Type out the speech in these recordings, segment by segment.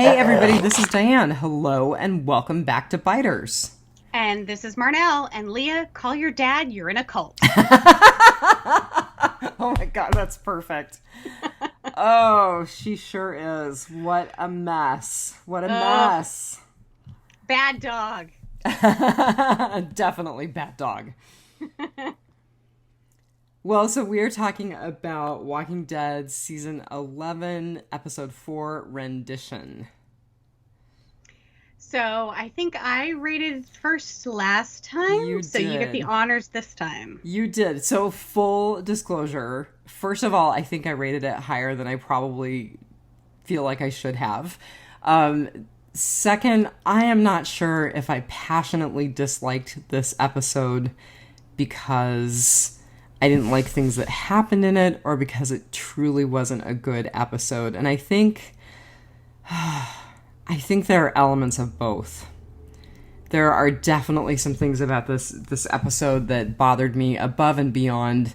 Hey everybody, this is Diane. Hello and welcome back to Biters. And this is Marnell. And Leah, call your dad. You're in a cult. Oh my god, that's perfect. Oh, she sure is. What a mess. What a mess. Bad dog. Definitely bad dog. Well, so we're talking about Walking Dead Season 11, Episode 4, Rendition. So I think I rated first last time. You so you get the did. honors this time. You did. So full disclosure, first of all, I think I rated it higher than I probably feel like I should have. Second, I am not sure if I passionately disliked this episode because I didn't like things that happened in it or because it truly wasn't a good episode. And I think there are elements of both. There are definitely some things about this episode that bothered me above and beyond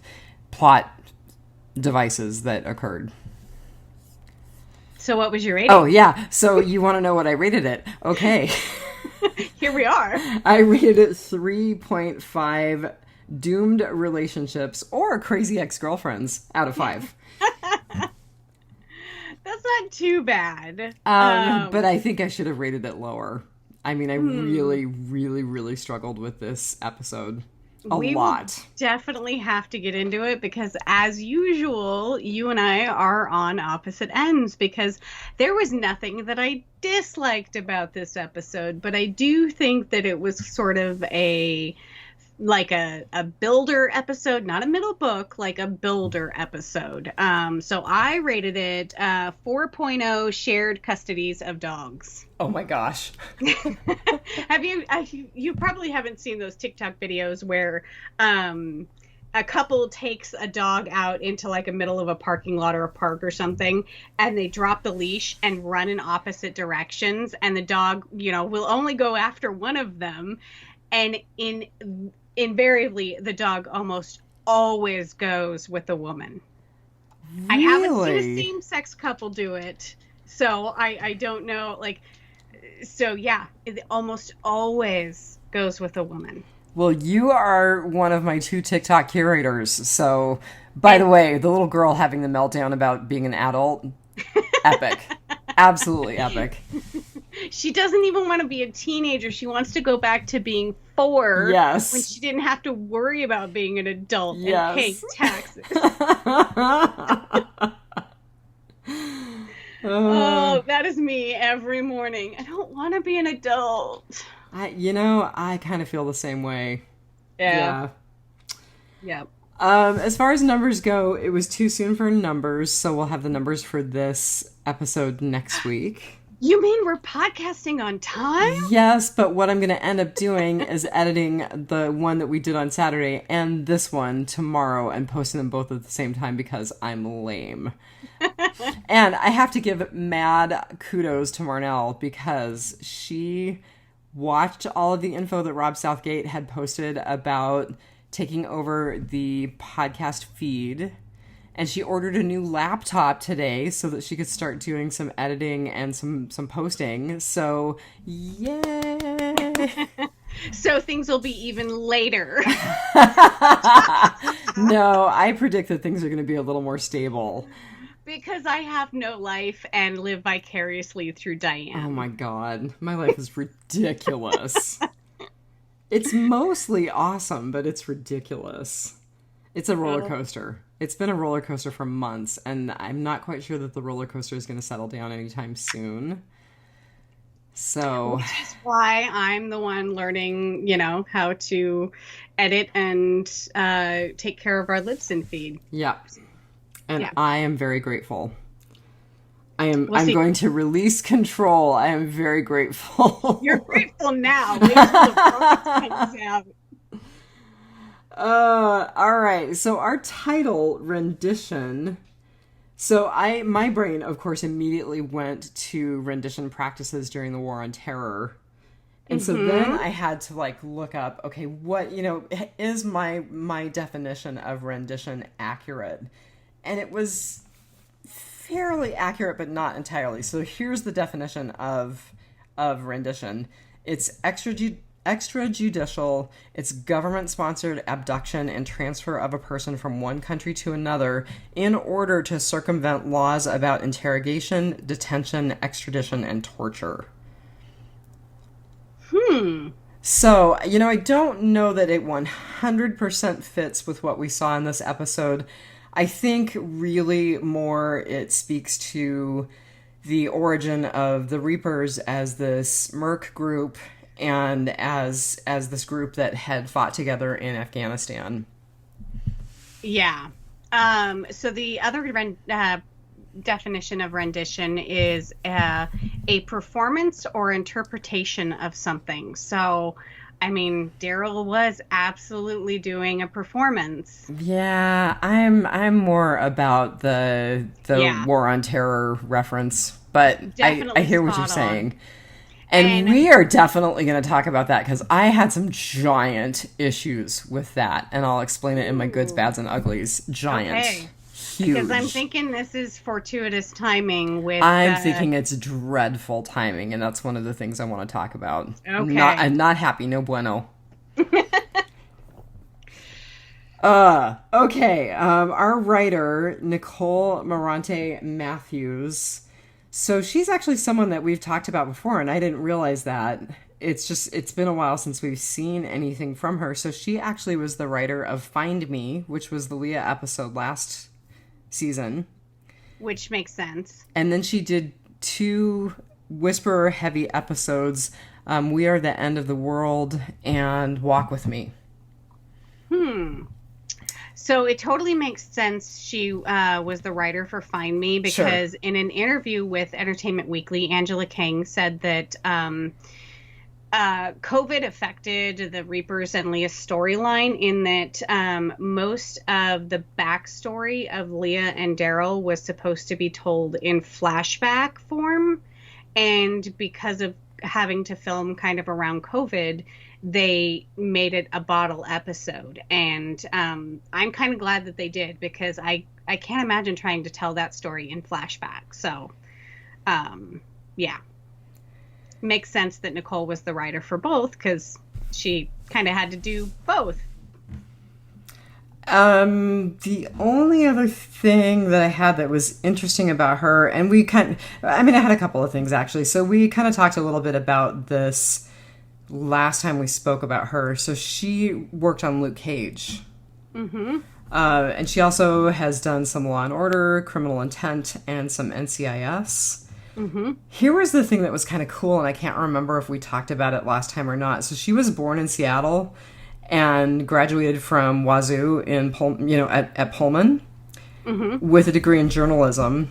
plot devices that occurred. So what was your rating? Oh, yeah. So you want to know what I rated it? Okay. Here we are. I rated it 3.5 doomed relationships or crazy ex-girlfriends out of 5. That's not too bad. But I think I should have rated it lower. I mean, I really, really, really struggled with this episode a lot. Will definitely have to get into it because, as usual, you and I are on opposite ends because there was nothing that I disliked about this episode, but I do think that it was sort of a builder episode, not a middle book, like a builder episode. So I rated it 4.0 shared custodies of dogs. Oh my gosh. You probably haven't seen those TikTok videos where a couple takes a dog out into like a middle of a parking lot or a park or something, and they drop the leash and run in opposite directions, and the dog, will only go after one of them, and invariably the dog almost always goes with the woman. Really? I haven't seen a same-sex couple do it, so I don't know. So yeah, it almost always goes with a woman. Well, you are one of my 2 TikTok curators. So, by the way, the little girl having the meltdown about being an adult, epic. Absolutely epic. She doesn't even want to be a teenager. She wants to go back to being 4. Yes. When she didn't have to worry about being an adult and pay taxes. Oh, that is me every morning. I don't want to be an adult. I kind of feel the same way. Yeah. As far as numbers go, it was too soon for numbers, so we'll have the numbers for this episode next week. You mean we're podcasting on time? Yes, but what I'm going to end up doing is editing the one that we did on Saturday and this one tomorrow and posting them both at the same time because I'm lame. And I have to give mad kudos to Marnell because she watched all of the info that Rob Southgate had posted about taking over the podcast feed. And she ordered a new laptop today so that she could start doing some editing and some posting. So, yay! So things will be even later. No, I predict that things are going to be a little more stable. Because I have no life and live vicariously through Diane. Oh my god. My life is ridiculous. It's mostly awesome, but it's ridiculous. It's a roller coaster. It's been a roller coaster for months, and I'm not quite sure that the roller coaster is going to settle down anytime soon. So, which is why I'm the one learning, how to edit and take care of our Libsyn feed. Yeah. And yeah. I am very grateful. I'm We'll see. Going to release control. I am very grateful. You're grateful now. Wait till the podcast comes out. All right. So our title, Rendition. So my brain, of course, immediately went to rendition practices during the War on Terror. And so then I had to look up, okay, what, is my definition of rendition accurate? And it was fairly accurate, but not entirely. So here's the definition of rendition. It's extrajudicial. It's government-sponsored abduction and transfer of a person from one country to another in order to circumvent laws about interrogation, detention, extradition, and torture. So, I don't know that it 100% fits with what we saw in this episode. I think really more it speaks to the origin of the Reapers as this merc group and as this group that had fought together in Afghanistan. Yeah. So the other definition of rendition is a performance or interpretation of something. So, I mean, Daryl was absolutely doing a performance. Yeah, I'm more about the War on Terror reference, but I hear what you're saying. And we are definitely going to talk about that because I had some giant issues with that, and I'll explain it in my goods, bads, and uglies. Giant. Okay. Huge. Because I'm thinking this is fortuitous timing with... I'm thinking it's dreadful timing, and that's one of the things I want to talk about. Okay. I'm not happy. No bueno. Okay. Our writer, Nicole Morante Matthews. So she's actually someone that we've talked about before, and I didn't realize that. It's been a while since we've seen anything from her. So she actually was the writer of Find Me, which was the Leah episode last season. Which makes sense. And then she did 2 Whisperer heavy episodes, We Are the End of the World and Walk With Me. So it totally makes sense she was the writer for Find Me because in an interview with Entertainment Weekly, Angela Kang said that COVID affected the Reapers and Leah's storyline in that most of the backstory of Leah and Daryl was supposed to be told in flashback form. And because of having to film kind of around COVID, they made it a bottle episode. And I'm kind of glad that they did because I can't imagine trying to tell that story in flashback. So, yeah. Makes sense that Nicole was the writer for both because she kind of had to do both. The only other thing that I had that was interesting about her, and I had a couple of things actually. So we kind of talked a little bit about this last time we spoke about her. So she worked on Luke Cage. Mm-hmm. And she also has done some Law and Order, Criminal Intent, and some NCIS. Mm-hmm. Here was the thing that was kind of cool, and I can't remember if we talked about it last time or not. So she was born in Seattle and graduated from Wazoo in at Pullman with a degree in journalism.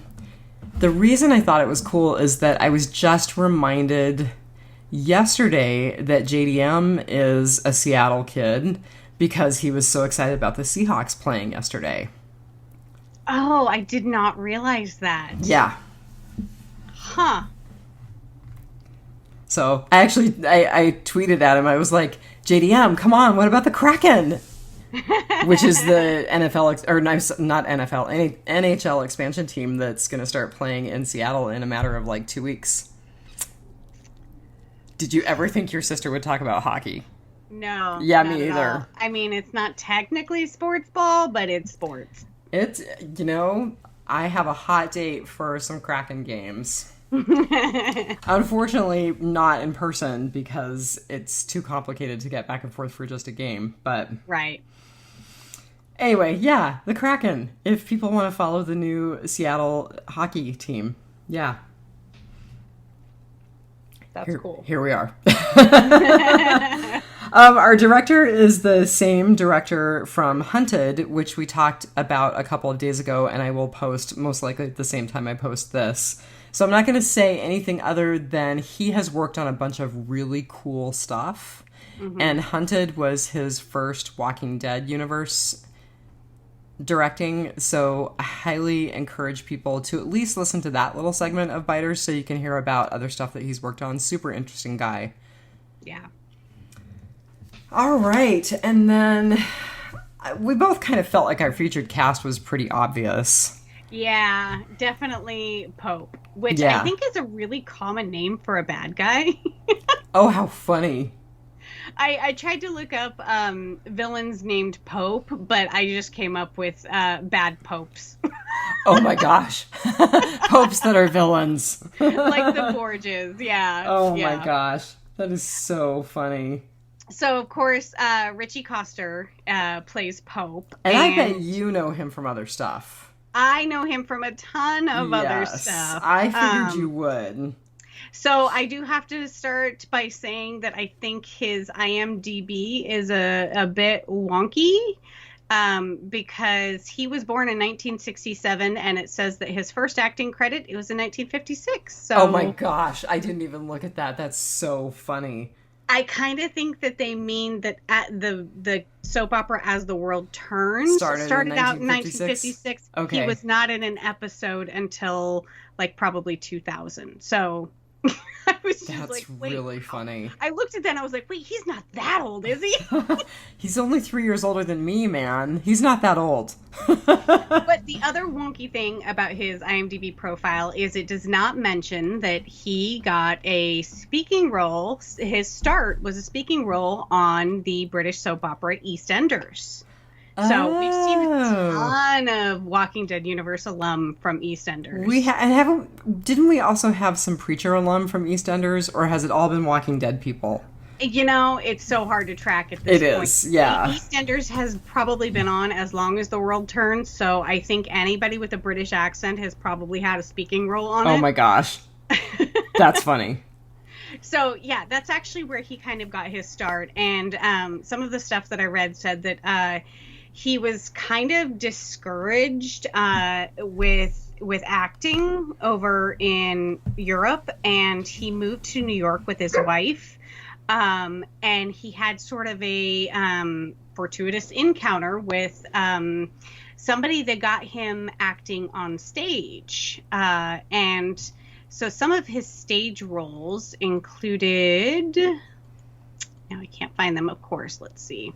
The reason I thought it was cool is that I was just reminded yesterday that JDM is a Seattle kid because he was so excited about the Seahawks playing yesterday. Oh, I did not realize that. Yeah. Huh. So I tweeted at him. I was like, JDM, come on, what about the Kraken? Which is the NHL expansion team that's going to start playing in Seattle in a matter of like 2 weeks. Did you ever think your sister would talk about hockey? No. Yeah, me either. I mean, it's not technically sports ball, but it's sports. It's, I have a hot date for some Kraken games. Unfortunately, not in person because it's too complicated to get back and forth for just a game. But right. Anyway, yeah, the Kraken. If people want to follow the new Seattle hockey team, yeah. That's cool. Here we are. Our director is the same director from Hunted, which we talked about a couple of days ago, and I will post most likely at the same time I post this. So I'm not going to say anything other than he has worked on a bunch of really cool stuff. Mm-hmm. And Hunted was his first Walking Dead universe directing. So I highly encourage people to at least listen to that little segment of Biters so you can hear about other stuff that he's worked on. Super interesting guy. Yeah. All right. And then we both kind of felt like our featured cast was pretty obvious. Yeah, definitely Pope, which I Yeah. think is a really common name for a bad guy. Oh, how funny. I tried to look up villains named Pope, but I just came up with bad popes, Oh my gosh. Popes that are villains. like the Borgias. Yeah, Oh my yeah. gosh. That is so funny. So of course, Richie Coster plays Pope, And I bet and you know him from other stuff. I know him from a ton of other Yes, stuff. I figured you would. So I do have to start by saying that I think his IMDb is a bit wonky, because he was born in 1967 and it says that his first acting credit it was in 1956. Oh my So gosh, I didn't even look at that. That's so funny. I kind of think that they mean that at the soap opera As the World Turns Started in started out in 1956? 1956. He Okay. was not in an episode until like probably 2000. So I was just That's like, wait. really funny. I looked at that and I was like, wait, he's not that old, is he? He's only 3 years older than me, man. He's not that old. But the other wonky thing about his IMDb profile is it does not mention that he got a speaking role. His start was a speaking role on the British soap opera EastEnders. So we've seen a ton of Walking Dead universe alum from EastEnders. And didn't we also have some Preacher alum from EastEnders, or has it all been Walking Dead people? You know, it's so hard to track at this point. It is, yeah. EastEnders has probably been on as long as the world turns, so I think anybody with a British accent has probably had a speaking role on it. Oh my gosh. That's funny. So, yeah, that's actually where he kind of got his start. And some of the stuff that I read said that he was kind of discouraged with acting over in Europe, and he moved to New York with his wife. And he had sort of a fortuitous encounter with somebody that got him acting on stage. And so some of his stage roles included, now I can't find them, of course, let's see.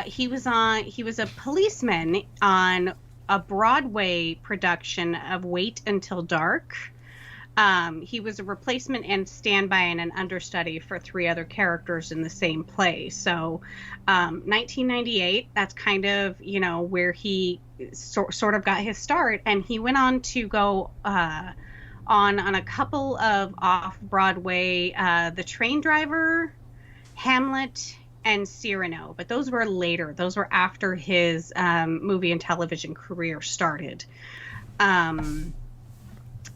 He was a policeman on a Broadway production of Wait Until Dark. He was a replacement and standby and an understudy for 3 other characters in the same play. So 1998, that's kind of, where he sort of got his start. And he went on to go on a couple of off-Broadway, The Train Driver, Hamlet, and Cyrano. But those were later. Those were after his movie and television career started.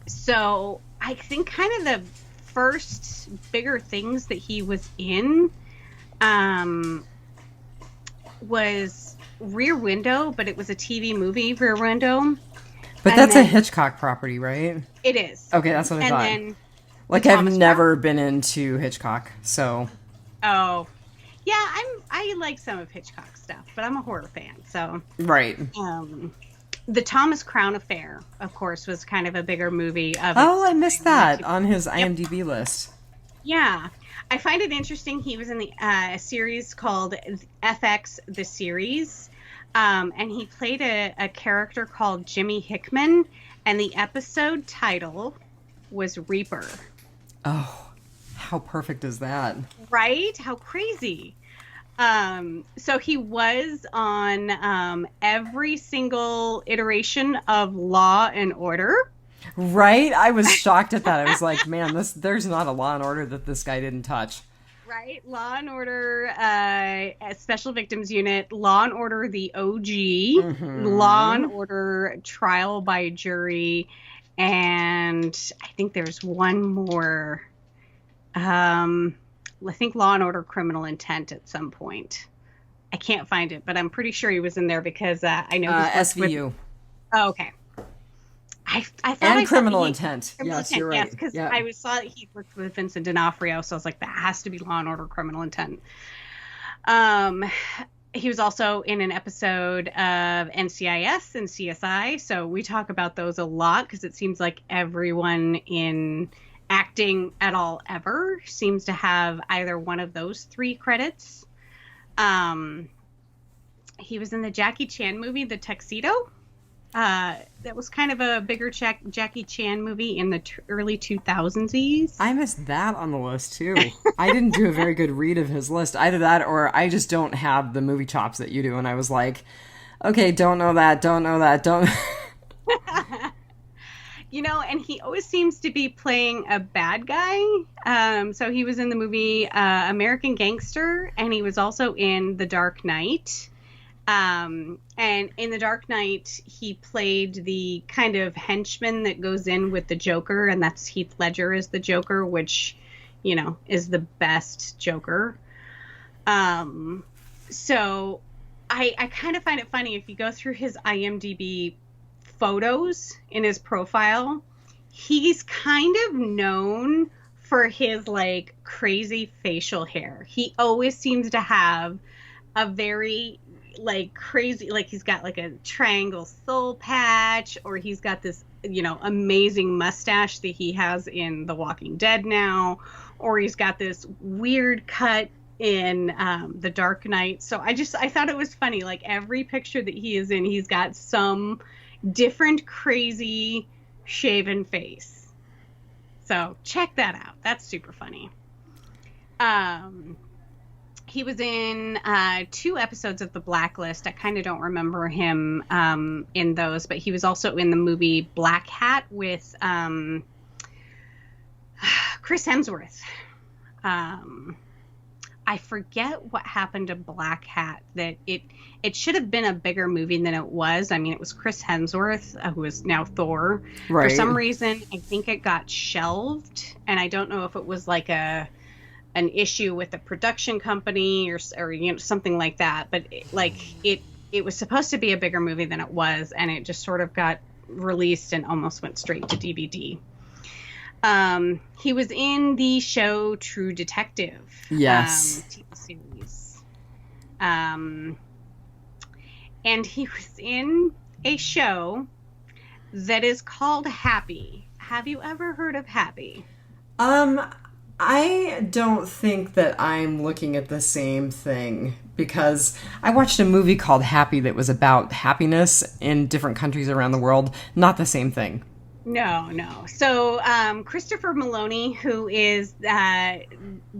So I think kind of the first bigger things that he was in was Rear Window, but it was a TV movie, Rear Window. But that's a Hitchcock property, right? It is. Okay, that's what I thought. Then like, I've never been into Hitchcock, so. Oh, yeah, I like some of Hitchcock's stuff, but I'm a horror fan, so. Right. The Thomas Crown Affair, of course, was kind of a bigger movie. I missed that on his IMDb list. Yeah. I find it interesting. He was in a series called FX The Series, and he played a character called Jimmy Hickman, and the episode title was Reaper. Oh, how perfect is that? Right? How crazy. So he was on every single iteration of Law and Order. Right? I was shocked at that. I was like, man, there's not a Law and Order that this guy didn't touch. Right? Law and Order, Special Victims Unit, Law and Order the OG, Law and Order Trial by Jury, and I think there's one more. I think Law and Order Criminal Intent at some point. I can't find it, but I'm pretty sure he was in there because I know he's SVU. Oh, okay. I thought and Criminal Intent. Yes, you're right. Yes, because I saw that he worked with Vincent D'Onofrio, so I was like, that has to be Law and Order Criminal Intent. He was also in an episode of NCIS and CSI, so we talk about those a lot because it seems like everyone in acting at all ever seems to have either one of those 3 credits. He was in the Jackie Chan movie The Tuxedo. That was kind of a bigger Jackie Chan movie in the early 2000s. I missed that on the list too. I didn't do a very good read of his list. Either that or I just don't have the movie chops that you do. And I was like, okay, don't know that, don't. And he always seems to be playing a bad guy. So he was in the movie American Gangster, and he was also in The Dark Knight. And in The Dark Knight, he played the kind of henchman that goes in with the Joker, and that's Heath Ledger as the Joker, which, is the best Joker. So I kind of find it funny if you go through his IMDb photos in his profile, he's kind of known for his like crazy facial hair. He always seems to have a very like crazy, like he's got like a triangle soul patch, or he's got this amazing mustache that he has in The Walking Dead now, or he's got this weird cut in The Dark Knight. So I thought it was funny, like every picture that he is in, he's got some different crazy shaven face. So check that out. That's super funny. He was in 2 episodes of The Blacklist. I kind of don't remember him in those, but he was also in the movie Black Hat with Chris Hemsworth. I forget what happened to Black Hat, that it should have been a bigger movie than it was. I mean, it was Chris Hemsworth, who is now Thor. Right. For some reason, I think it got shelved, and I don't know if it was like an issue with the production company or something like that. But it was supposed to be a bigger movie than it was, and it just sort of got released and almost went straight to DVD. He was in the show True Detective. Yes. TV series. And he was in a show that is called Happy. Have you ever heard of Happy? I don't think that I'm looking at the same thing, because I watched a movie called Happy that was about happiness in different countries around the world. Not the same thing. No. So Christopher Maloney, who is the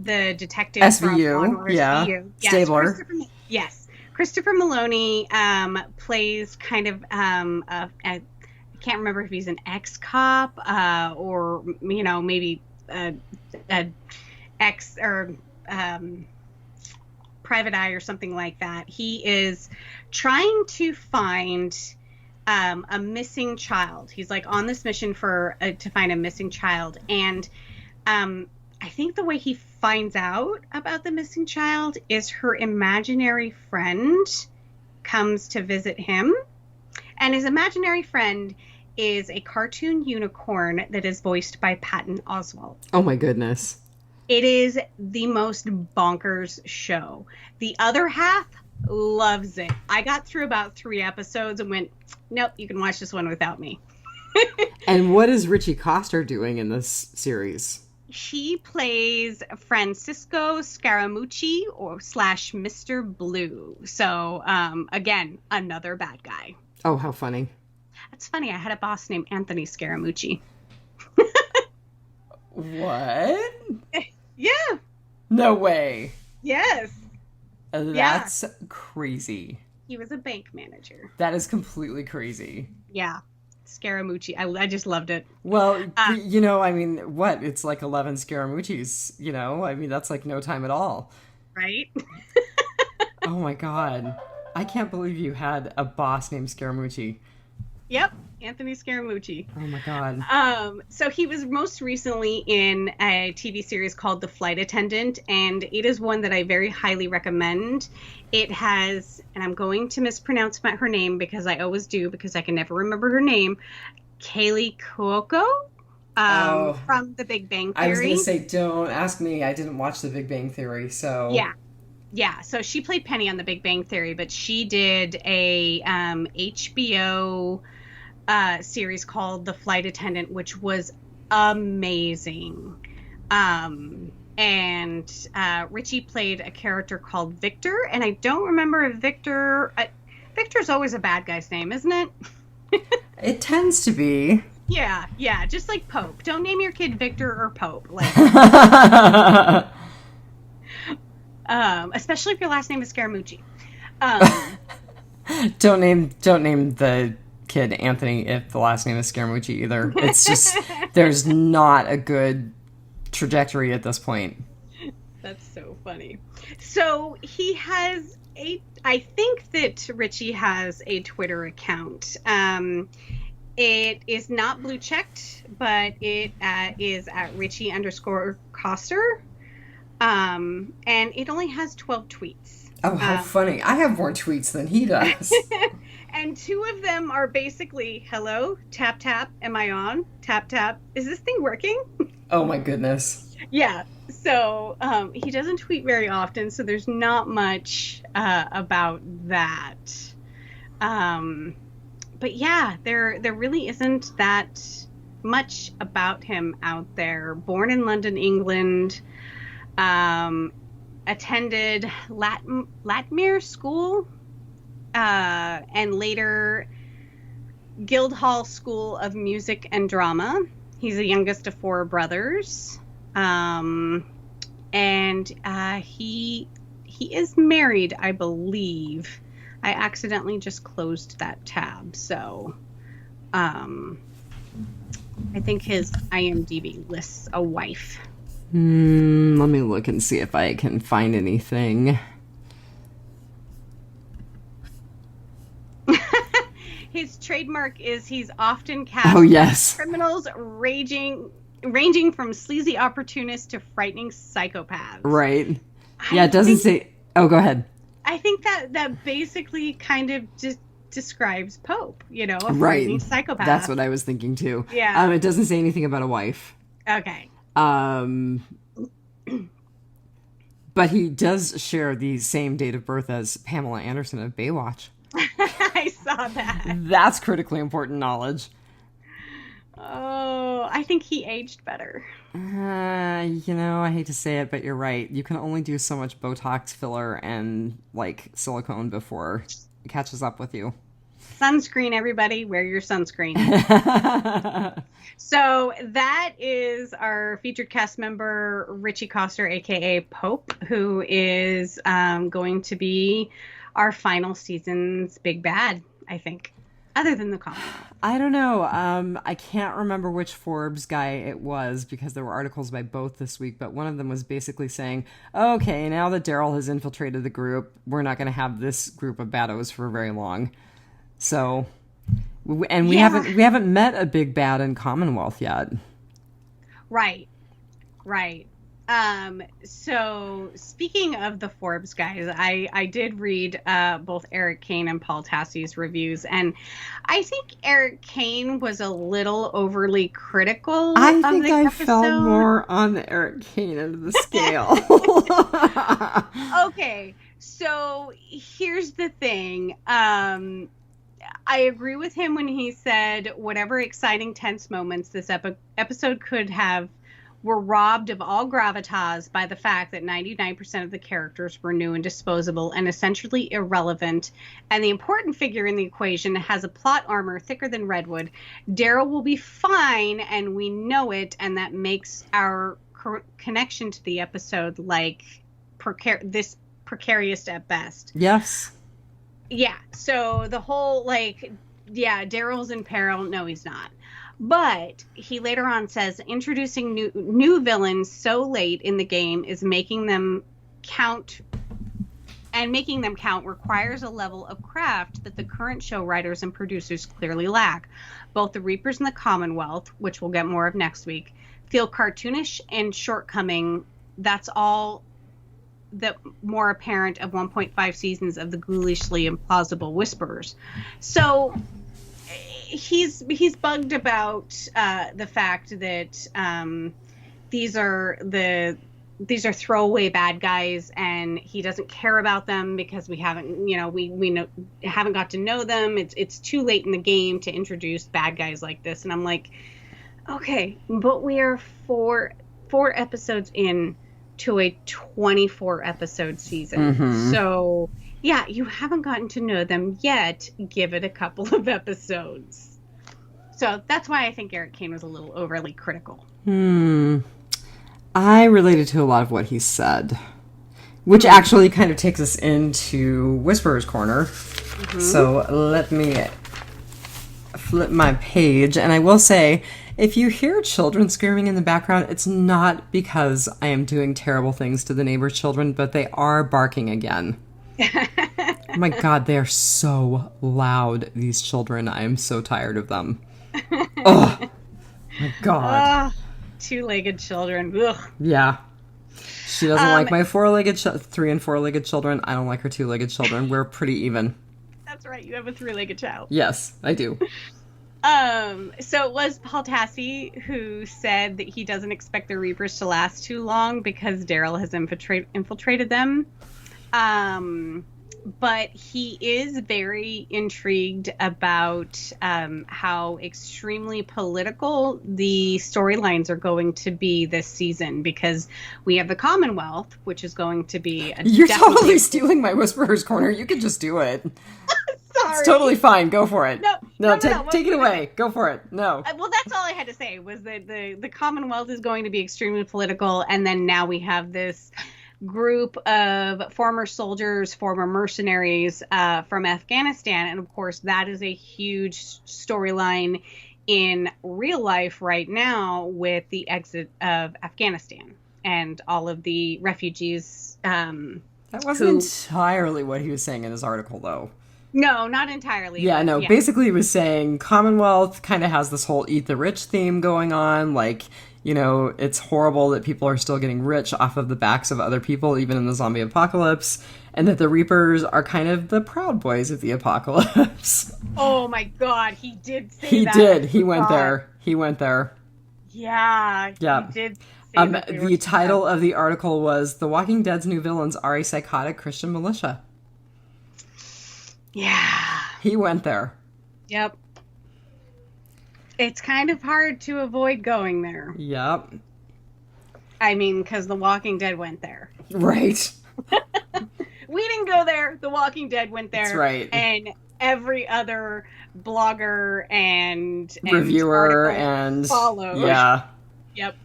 detective SVU, from yeah, SVU. Stabler. Yes, Christopher Maloney plays kind of I can't remember if he's an ex-cop or maybe an ex or private eye or something like that. He is trying to find a missing child. He's like on this mission to find a missing child, and I think the way he finds out about the missing child is her imaginary friend comes to visit him, and his imaginary friend is a cartoon unicorn that is voiced by Patton Oswalt. Oh my goodness. It is the most bonkers show. The other half loves it. I got through about 3 episodes and went, nope, you can watch this one without me. And what is Richie Coster doing in this series? He plays Francisco Scaramucci / Mr. Blue. So, again, another bad guy. Oh, how funny. That's funny. I had a boss named Anthony Scaramucci. What? Yeah. No way. Yes. That's crazy. He was a bank manager. That is completely crazy. Yeah. Scaramucci. I just loved it. Well, I mean, what? It's like 11 Scaramucci's, I mean, that's like no time at all. Right? Oh my God. I can't believe you had a boss named Scaramucci. Yep. Anthony Scaramucci. Oh my God. So he was most recently in a TV series called The Flight Attendant, and it is one that I very highly recommend. It has, and I'm going to mispronounce her name because I always do, because I can never remember her name, Kaylee Cuoco from The Big Bang Theory. I was going to say, don't ask me. I didn't watch The Big Bang Theory, so... Yeah, so she played Penny on The Big Bang Theory, but she did a HBO series called The Flight Attendant, which was amazing. And Richie played a character called Victor, and I don't remember if Victor's always a bad guy's name, isn't it? It tends to be. Yeah, just like Pope. Don't name your kid Victor or Pope. Like, especially if your last name is Scaramucci. Don't name the kid Anthony if the last name is Scaramucci either. It's just there's not a good trajectory at this point. That's so funny. So he has I think that Richie has a Twitter account. It is not blue checked, but it is at Richie_Coster. And it only has 12 tweets. Oh, how funny. I have more tweets than he does. And 2 of them are basically, hello, tap, tap, am I on? Tap, tap, is this thing working? Oh my goodness. Yeah, so he doesn't tweet very often, so there's not much about that. But yeah, there really isn't that much about him out there. Born in London, England, attended Latmere School, and later Guildhall School of Music and Drama. He's the youngest of 4 brothers, and he is married, I believe. I accidentally just closed that tab, so I think his IMDb lists a wife. Let me look and see if I can find anything. His trademark is he's often cast as criminals ranging from sleazy opportunists to frightening psychopaths. Right. Yeah, it doesn't say... Oh, go ahead. I think that basically kind of just describes Pope, a frightening psychopath. That's what I was thinking too. Yeah. It doesn't say anything about a wife. Okay. But he does share the same date of birth as Pamela Anderson of Baywatch. I saw that. That's critically important knowledge. Oh, I think he aged better. I hate to say it, but you're right. You can only do so much Botox filler and, silicone before it catches up with you. Sunscreen, everybody. Wear your sunscreen. So that is our featured cast member, Richie Coster, a.k.a. Pope, who is going to be our final season's big bad, I think. Other than the Commonwealth. I don't know. I can't remember which Forbes guy it was because there were articles by both this week, but one of them was basically saying, okay, now that Daryl has infiltrated the group, we're not going to have this group of baddos for very long. So, and we haven't met a big bad in Commonwealth yet. Right. So speaking of the Forbes guys, I did read both Eric Kane and Paul Tassi's reviews, and I think Eric Kane was a little overly critical. I think I fell more on the Eric Kane end of the scale. Okay, so here's the thing. I agree with him when he said whatever exciting tense moments this episode could have were robbed of all gravitas by the fact that 99% of the characters were new and disposable and essentially irrelevant, and the important figure in the equation has a plot armor thicker than redwood. Daryl will be fine, and we know it, and that makes our connection to the episode precarious at best. Yes. Yeah, so the whole, Daryl's in peril. No, he's not. But he later on says introducing new villains so late in the game is making them count, and making them count requires a level of craft that the current show writers and producers clearly lack. Both the Reapers and the Commonwealth, which we'll get more of next week, feel cartoonish and shortcoming. That's all that more apparent of 1.5 seasons of the ghoulishly implausible Whisperers. So he's bugged about the fact that these are throwaway bad guys, and he doesn't care about them because we haven't haven't got to know them. It's too late in the game to introduce bad guys like this. And I'm like, okay, but we are four episodes in to a 24 episode season. Mm-hmm. So Yeah, you haven't gotten to know them yet. Give it a couple of episodes. So that's why I think Eric Kane was a little overly critical. I related to a lot of what he said, which actually kind of takes us into Whisperer's Corner. So let me flip my page, and I will say, if you hear children screaming in the background, it's not because I am doing terrible things to the neighbor's children, but they are barking again. Oh my God, they are so loud, these children. I am so tired of them. Oh my God. Two-legged children. Ugh. Yeah. She doesn't like my 3 and 4-legged children. I don't like her 2-legged children. We're pretty even. That's right. You have a 3-legged child. Yes, I do. So it was Paul Tassi who said that he doesn't expect the Reapers to last too long because Daryl has infiltrated them. But he is very intrigued about how extremely political the storylines are going to be this season, because we have the Commonwealth, which is going to be You're totally stealing my Whisperer's Corner. You can just do it. Sorry. It's totally fine. Go for it. No, take it away. Go for it. No. Well, that's all I had to say was that the Commonwealth is going to be extremely political, and then now we have this group of former soldiers, former mercenaries from Afghanistan, and of course that is a huge storyline in real life right now with the exit of Afghanistan and all of the refugees. That wasn't entirely what he was saying in his article, though. No, not entirely. Yeah, no. Yeah. Basically, he was saying Commonwealth kind of has this whole eat the rich theme going on. Like, you know, it's horrible that people are still getting rich off of the backs of other people, even in the zombie apocalypse. And that the Reapers are kind of the Proud Boys of the apocalypse. Oh my God, he did say that. He did. He went there. He went there. Yeah. Yeah. He did. The title of the article was The Walking Dead's New Villains Are a Psychotic Christian Militia. Yeah. He went there. Yep. It's kind of hard to avoid going there. Yep. I mean, because The Walking Dead went there. Right. We didn't go there. The Walking Dead went there. That's right. And every other blogger and reviewer and followed. Yeah. Yep.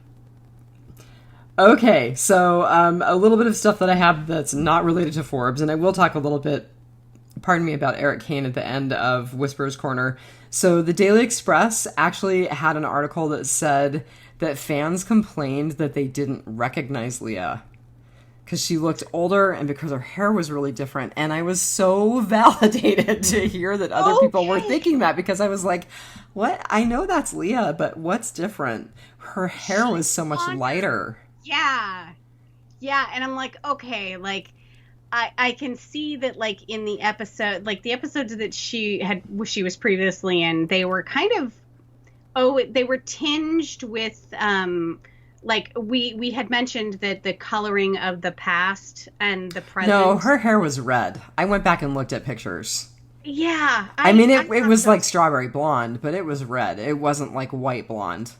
Okay, so a little bit of stuff that I have that's not related to Forbes, and I will talk a little bit, pardon me, about Eric Kane at the end of Whisperer's Corner. So the Daily Express actually had an article that said that fans complained that they didn't recognize Leah because she looked older and because her hair was really different. And I was so validated to hear that other people were thinking that, because I was like, what? I know that's Leah, but what's different? Her hair was so much lighter. Yeah. Yeah. And I'm like, okay, like, I can see that, like, in the episode, like the episodes that she was previously in, they were kind of, they were tinged with, like we had mentioned that the coloring of the past and the present. No, her hair was red. I went back and looked at pictures. Yeah. I mean, it was like strawberry blonde, but it was red. It wasn't like white blonde.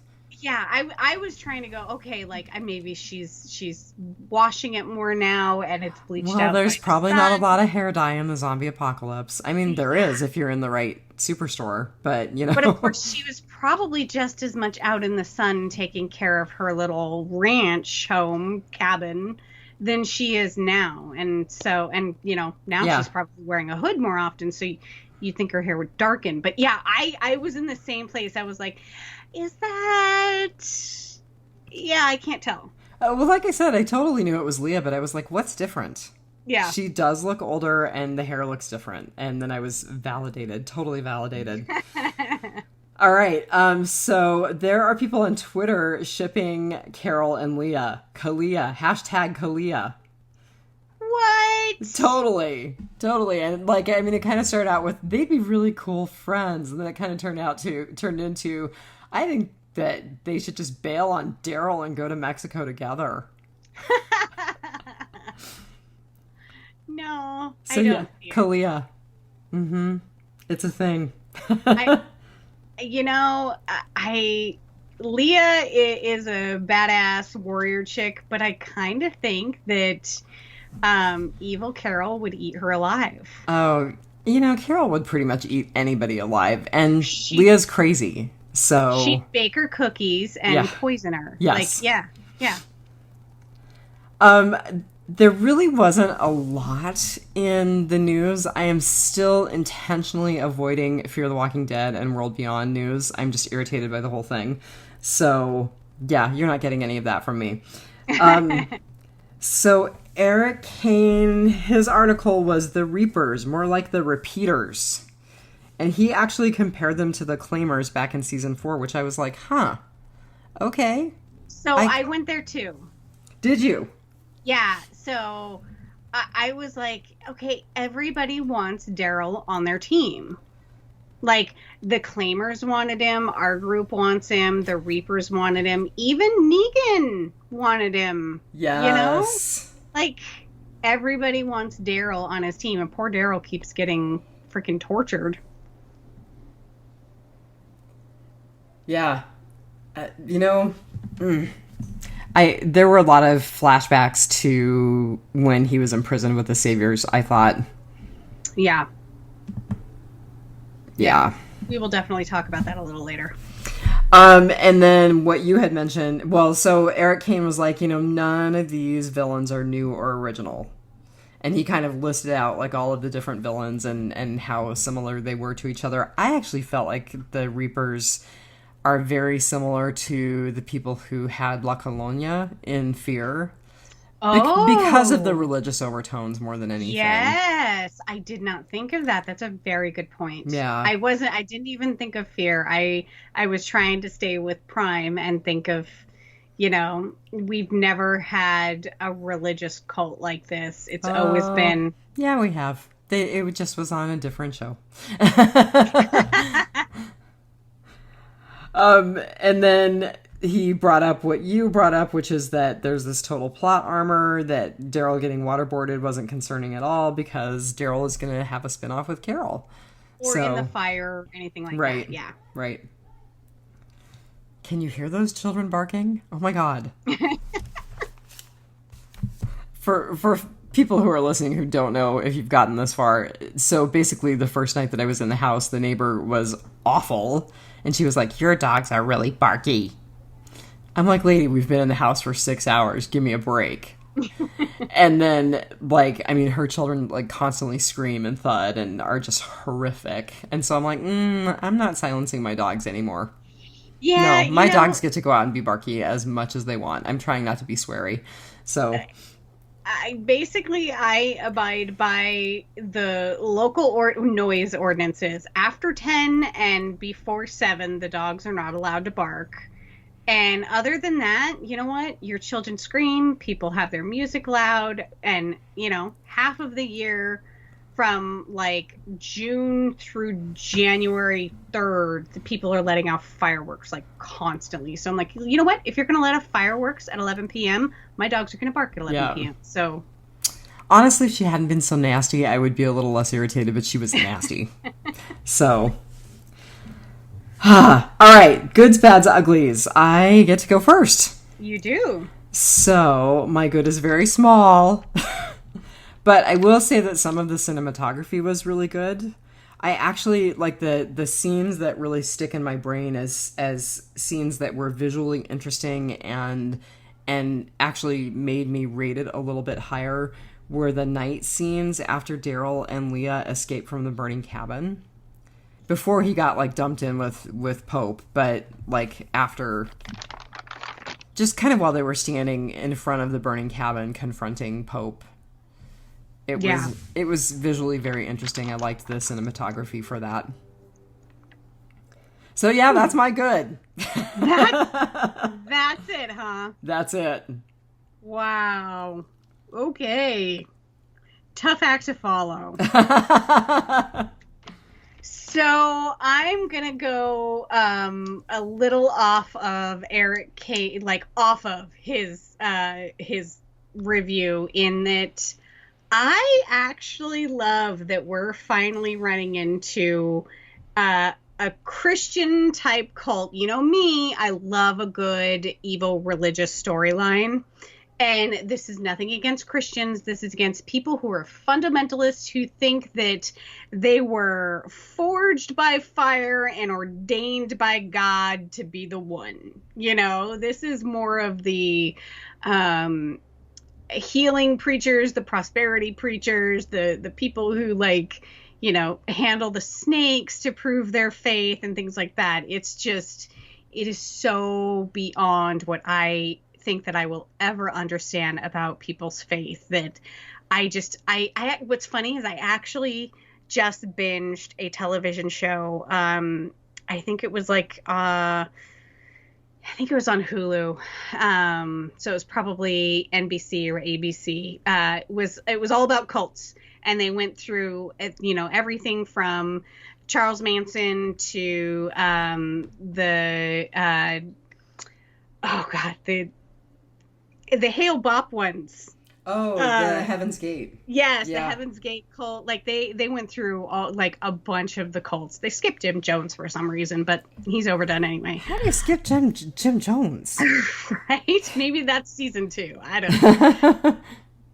Yeah, I was trying to go, okay, like maybe she's washing it more now and it's bleached out. Well, there's probably not a lot of hair dye in the zombie apocalypse. I mean, there is if you're in the right superstore, but you know. But of course, she was probably just as much out in the sun taking care of her little ranch home cabin than she is now. And so, and you know, now she's probably wearing a hood more often, so you'd think her hair would darken. But yeah, I was in the same place. I was like, is that... Yeah, I can't tell. Well, like I said, I totally knew it was Leah, but I was like, what's different? Yeah. She does look older, and the hair looks different. And then I was validated, totally validated. All right, so there are people on Twitter shipping Carol and Leah. Kalia, hashtag Kalia. What? Totally. And like, I mean, it kind of started out with, they'd be really cool friends. And then it kind of turned into, I think that they should just bail on Daryl and go to Mexico together. No, so, I don't. Yeah, Kalia. Mm-hmm. It's a thing. Leah is a badass warrior chick, but I kind of think that Evil Carol would eat her alive. Oh, Carol would pretty much eat anybody alive, and She Leah's crazy, so she'd bake her cookies and yeah, poison her. Like, yes. yeah, yeah. Um, there really wasn't a lot in the news. I am still intentionally avoiding Fear the Walking Dead and World Beyond news. I'm just irritated by the whole thing. So, yeah, you're not getting any of that from me. So, Eric Kane, his article was The Reapers, more like the Repeaters. And he actually compared them to the Claimers back in season 4, which I was like, huh, okay. So I went there too. Did you? Yeah, so I was like, okay, everybody wants Daryl on their team. Like, the Claimers wanted him, our group wants him, the Reapers wanted him, even Negan wanted him. Yes. You know? Like, everybody wants Daryl on his team, and poor Daryl keeps getting freaking tortured. Yeah. There were a lot of flashbacks to when he was in prison with the Saviors, I thought. Yeah. Yeah. We will definitely talk about that a little later. And then what you had mentioned, well, so Eric Kane was like, none of these villains are new or original. And he kind of listed out like all of the different villains and how similar they were to each other. I actually felt like the Reapers are very similar to the people who had La Colonia in Fear. Because of the religious overtones more than anything. Yes, I did not think of that. That's a very good point. Yeah. I didn't even think of Fear. I was trying to stay with Prime and think of, we've never had a religious cult like this. It's always been... Yeah, we have. It just was on a different show. And then he brought up what you brought up, which is that there's this total plot armor, that Daryl getting waterboarded wasn't concerning at all because Daryl is going to have a spinoff with Carol. Or in the fire, anything like right, that. Yeah. Right. Can you hear those children barking? Oh my God. For people who are listening who don't know if you've gotten this far, so basically the first night that I was in the house, the neighbor was awful. And she was like, your dogs are really barky. I'm like, lady, we've been in the house for 6 hours. Give me a break. And then, her children, constantly scream and thud and are just horrific. And so I'm like, I'm not silencing my dogs anymore. Yeah. No, my dogs get to go out and be barky as much as they want. I'm trying not to be sweary. So... I abide by the local noise ordinances. After 10 and before 7, the dogs are not allowed to bark. And other than that, you know what? Your children scream, people have their music loud, and, half of the year from, June through January 3rd, the people are letting off fireworks, constantly. So I'm like, you know what? If you're going to let off fireworks at 11 p.m., my dogs are going to bark at 11 p.m. So... Honestly, if she hadn't been so nasty, I would be a little less irritated, but she was nasty. So... All right, goods, bads, uglies. I get to go first. You do. So, my good is very small. But I will say that some of the cinematography was really good. I actually like the scenes that really stick in my brain as scenes that were visually interesting and actually made me rate it a little bit higher were the night scenes after Daryl and Leah escaped from the burning cabin. Before he got dumped in with Pope, but after, just kind of while they were standing in front of the burning cabin confronting Pope. It was visually very interesting. I liked the cinematography for that. So yeah, that's my good. That's it, huh? That's it. Wow. Okay. Tough act to follow. So I'm gonna go a little off of Eric K, off of his review, in that I actually love that we're finally running into a Christian type cult. You know me, I love a good evil religious storyline. And this is nothing against Christians. This is against people who are fundamentalists, who think that they were forged by fire and ordained by God to be the one. You know, this is more of the healing preachers, the prosperity preachers, the people who, like, you know, handle the snakes to prove their faith and things like that. It's just, it is so beyond what I think that I will ever understand about people's faith, that I what's funny is I actually just binged a television show. I think it was like I think it was on Hulu. So it was probably NBC or ABC. It was all about cults, and they went through, you know, everything from Charles Manson to the Hale Bopp ones. Oh, the Heaven's Gate. Yes, yeah. The Heaven's Gate cult. Like they went through all, like, a bunch of the cults. They skipped Jim Jones for some reason, but he's overdone anyway. How do you skip Jim Jones? Right? Maybe that's season 2. I don't know.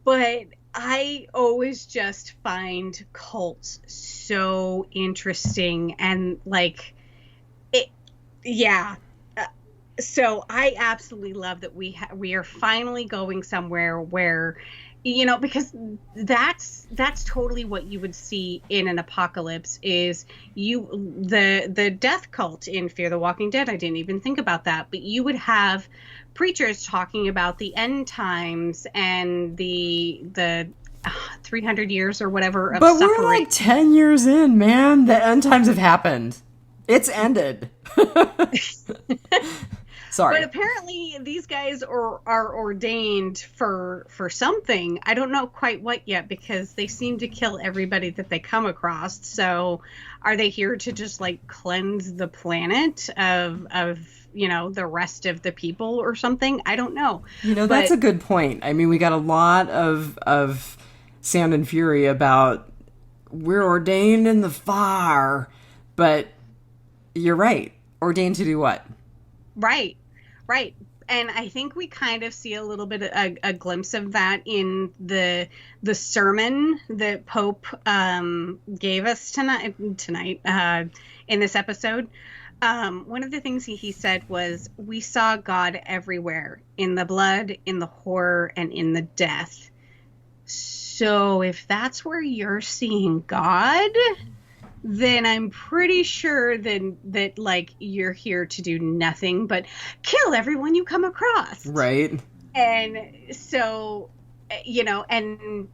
But I always just find cults so interesting, and like it. Yeah. So I absolutely love that we are finally going somewhere where, you know, because that's totally what you would see in an apocalypse, is the death cult in Fear the Walking Dead. I didn't even think about that, but you would have preachers talking about the end times and the 300 years or whatever of suffering. But we're like 10 years in, man. The end times have happened. It's ended. Sorry. But apparently these guys are ordained for something. I don't know quite what yet, because they seem to kill everybody that they come across. So are they here to just, like, cleanse the planet of you know, the rest of the people or something? I don't know. You know, that's a good point. I mean, we got a lot of Sound and Fury about we're ordained in the fire, but you're right. Ordained to do what? Right. And I think we kind of see a little bit of a glimpse of that in the sermon that Pope gave us tonight in this episode. One of the things he said was, we saw God everywhere, in the blood, in the horror, and in the death. So if that's where you're seeing God, then I'm pretty sure that like, you're here to do nothing but kill everyone you come across. Right. And so, you know, and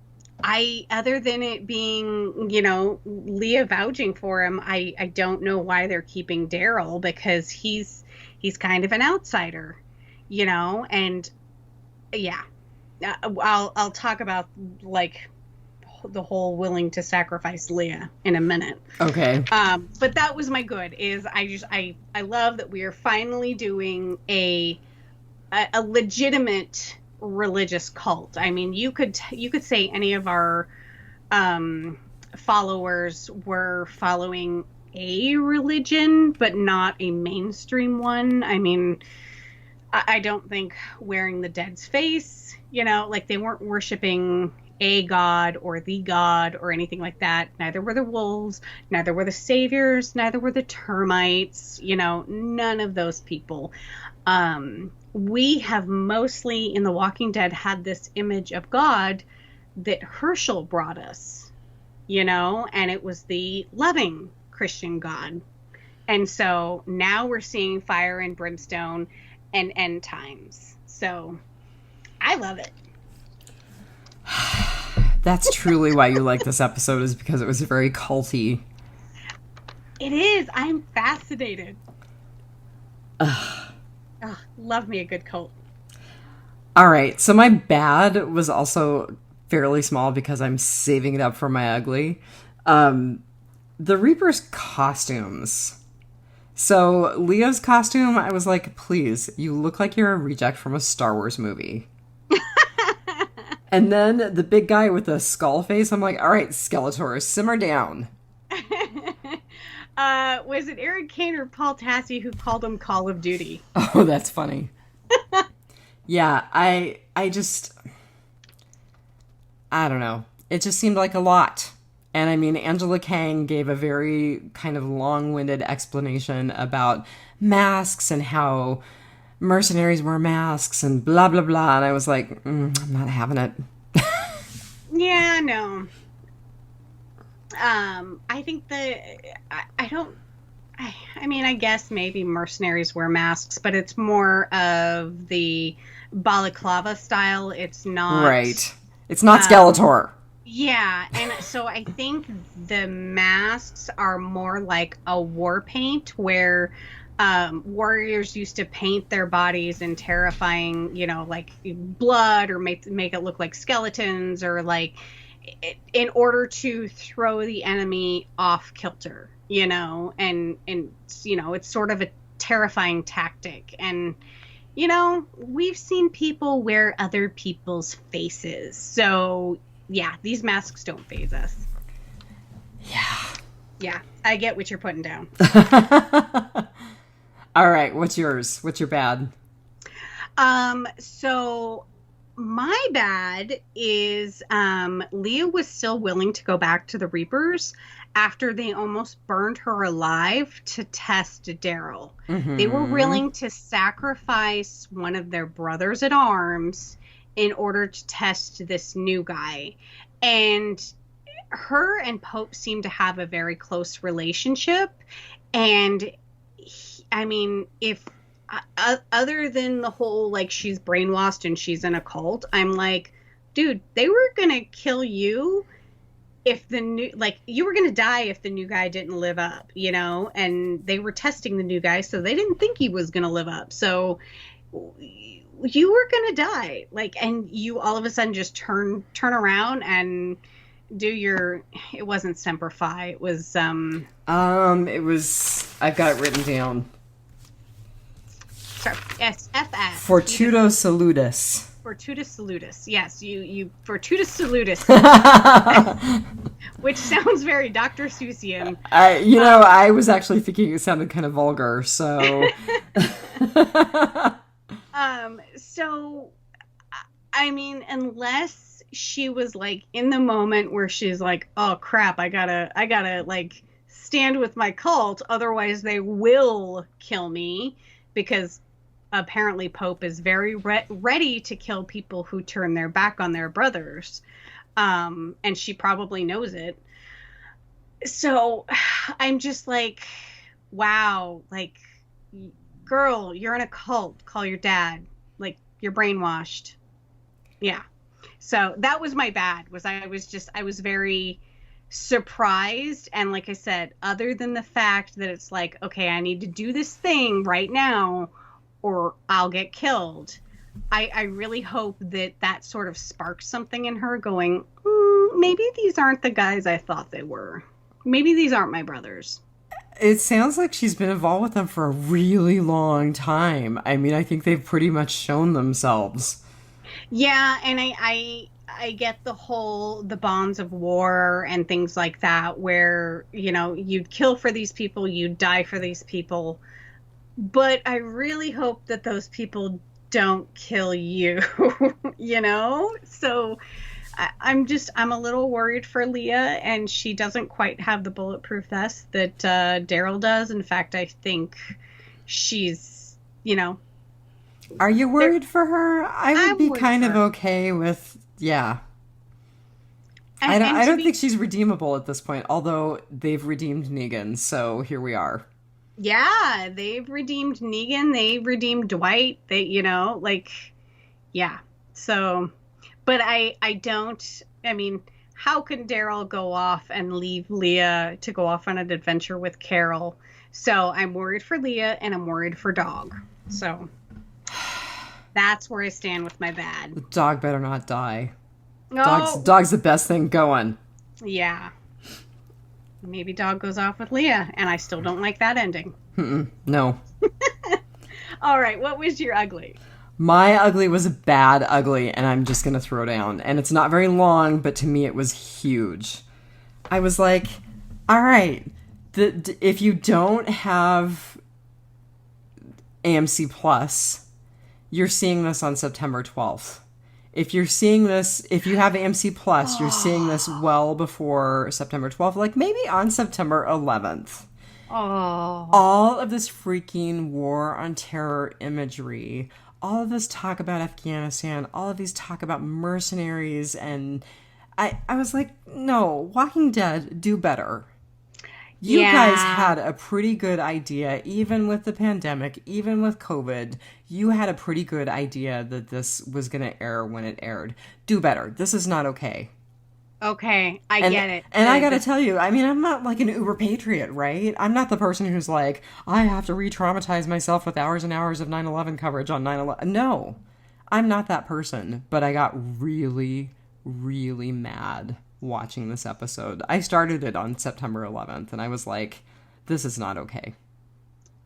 I, other than it being, you know, Leah vouching for him, I don't know why they're keeping Daryl, because he's kind of an outsider, you know. And yeah, I'll talk about, like, the whole willing to sacrifice Leah in a minute. Okay. But that was my good, is I love that we are finally doing a legitimate religious cult. I mean, you could say any of our followers were following a religion, but not a mainstream one. I mean, I don't think wearing the dead's face, you know, like, they weren't worshiping a god or the god or anything like that. Neither were the wolves, neither were the saviors, neither were the termites, you know, none of those people. We have mostly in The Walking Dead had this image of God that Herschel brought us, you know, and it was the loving Christian God. And so now we're seeing fire and brimstone and end times. So I love it. That's truly why you like this episode, is because it was very culty. It is. I'm fascinated. Love me a good cult. All right. So my bad was also fairly small because I'm saving it up for my ugly. The Reaper's costumes. So Leo's costume, I was like, please, you look like you're a reject from a Star Wars movie. And then the big guy with the skull face, I'm like, all right, Skeletor, simmer down. Was it Eric Kane or Paul Tassi who called him Call of Duty? Oh, that's funny. Yeah, I just, I don't know. It just seemed like a lot. And I mean, Angela Kang gave a very kind of long-winded explanation about masks and how mercenaries wear masks and blah, blah, blah. And I was like, I'm not having it. Yeah, no. I think I don't, I mean, I guess maybe mercenaries wear masks, but it's more of the balaclava style. It's not. Right. It's not Skeletor. Yeah, and so I think the masks are more like a war paint where warriors used to paint their bodies in terrifying, like blood or make it look like skeletons or like in order to throw the enemy off kilter, and it's sort of a terrifying tactic. And, we've seen people wear other people's faces. So, yeah, these masks don't faze us. Yeah. Yeah, I get what you're putting down. All right, what's yours? What's your bad? So my bad is Leah was still willing to go back to the Reapers after they almost burned her alive to test Daryl. Mm-hmm. They were willing to sacrifice one of their brothers at arms in order to test this new guy. And her and Pope seem to have a very close relationship. And if other than the whole, like, she's brainwashed and she's in a cult, I'm like, dude, they were going to kill you if you were going to die if the new guy didn't live up, and they were testing the new guy, so they didn't think he was going to live up. So you were going to die, and you all of a sudden just turn around and do it wasn't Semper Fi. It was, it was, I've got it written down. Sorry, yes, FS. Fortuito Salutis. Fortutus Salutis. Yes, you Fortutus Salutis. Which sounds very Dr. Seussian. I was actually thinking it sounded kind of vulgar, so. So, I mean, unless she was like in the moment where she's like, oh crap, I gotta like stand with my cult, otherwise they will kill me, because apparently Pope is very ready to kill people who turn their back on their brothers. And she probably knows it. So I'm just like, wow, like, girl, you're in a cult. Call your dad. Like, you're brainwashed. Yeah. So that was my bad, I was very surprised. And like I said, other than the fact that it's like, okay, I need to do this thing right now or I'll get killed. I really hope that sort of sparks something in her going, maybe these aren't the guys I thought they were. Maybe these aren't my brothers. It sounds like she's been involved with them for a really long time. I mean, I think they've pretty much shown themselves. Yeah, and I get the bonds of war and things like that, where, you'd kill for these people, you'd die for these people. But I really hope that those people don't kill you, So I'm a little worried for Leah, and she doesn't quite have the bulletproof vest that Daryl does. In fact, I think she's, Are you worried for her? I would be kind of okay with, yeah. I don't think she's redeemable at this point, although they've redeemed Negan, so here we are. Yeah, they've redeemed Negan, they've redeemed Dwight, yeah. So, but I mean, how can Daryl go off and leave Leah to go off on an adventure with Carol? So I'm worried for Leah and I'm worried for Dog. So that's where I stand with my bad. The dog better not die. No. Dog's the best thing going. Yeah. Maybe Dog goes off with Leah, and I still don't like that ending. No. All right, what was your ugly? My ugly was a bad ugly, and I'm just going to throw down. And it's not very long, but to me it was huge. I was like, all right, if you don't have AMC Plus, you're seeing this on September 12th. If you're seeing this, if you have AMC Plus, you're seeing this well before September 12th, like maybe on September 11th. Oh. All of this freaking war on terror imagery, all of this talk about Afghanistan, all of these talk about mercenaries, and I was like, no, Walking Dead, do better. You guys had a pretty good idea, even with the pandemic, even with COVID, you had a pretty good idea that this was going to air when it aired. Do better. This is not okay. Okay, I get it. And I gotta tell you, I mean, I'm not like an uber patriot, right? I'm not the person who's like, I have to re-traumatize myself with hours and hours of 9/11 coverage on 9/11. No, I'm not that person. But I got really, really mad watching this episode. I started it on September 11th, and I was like, this is not okay.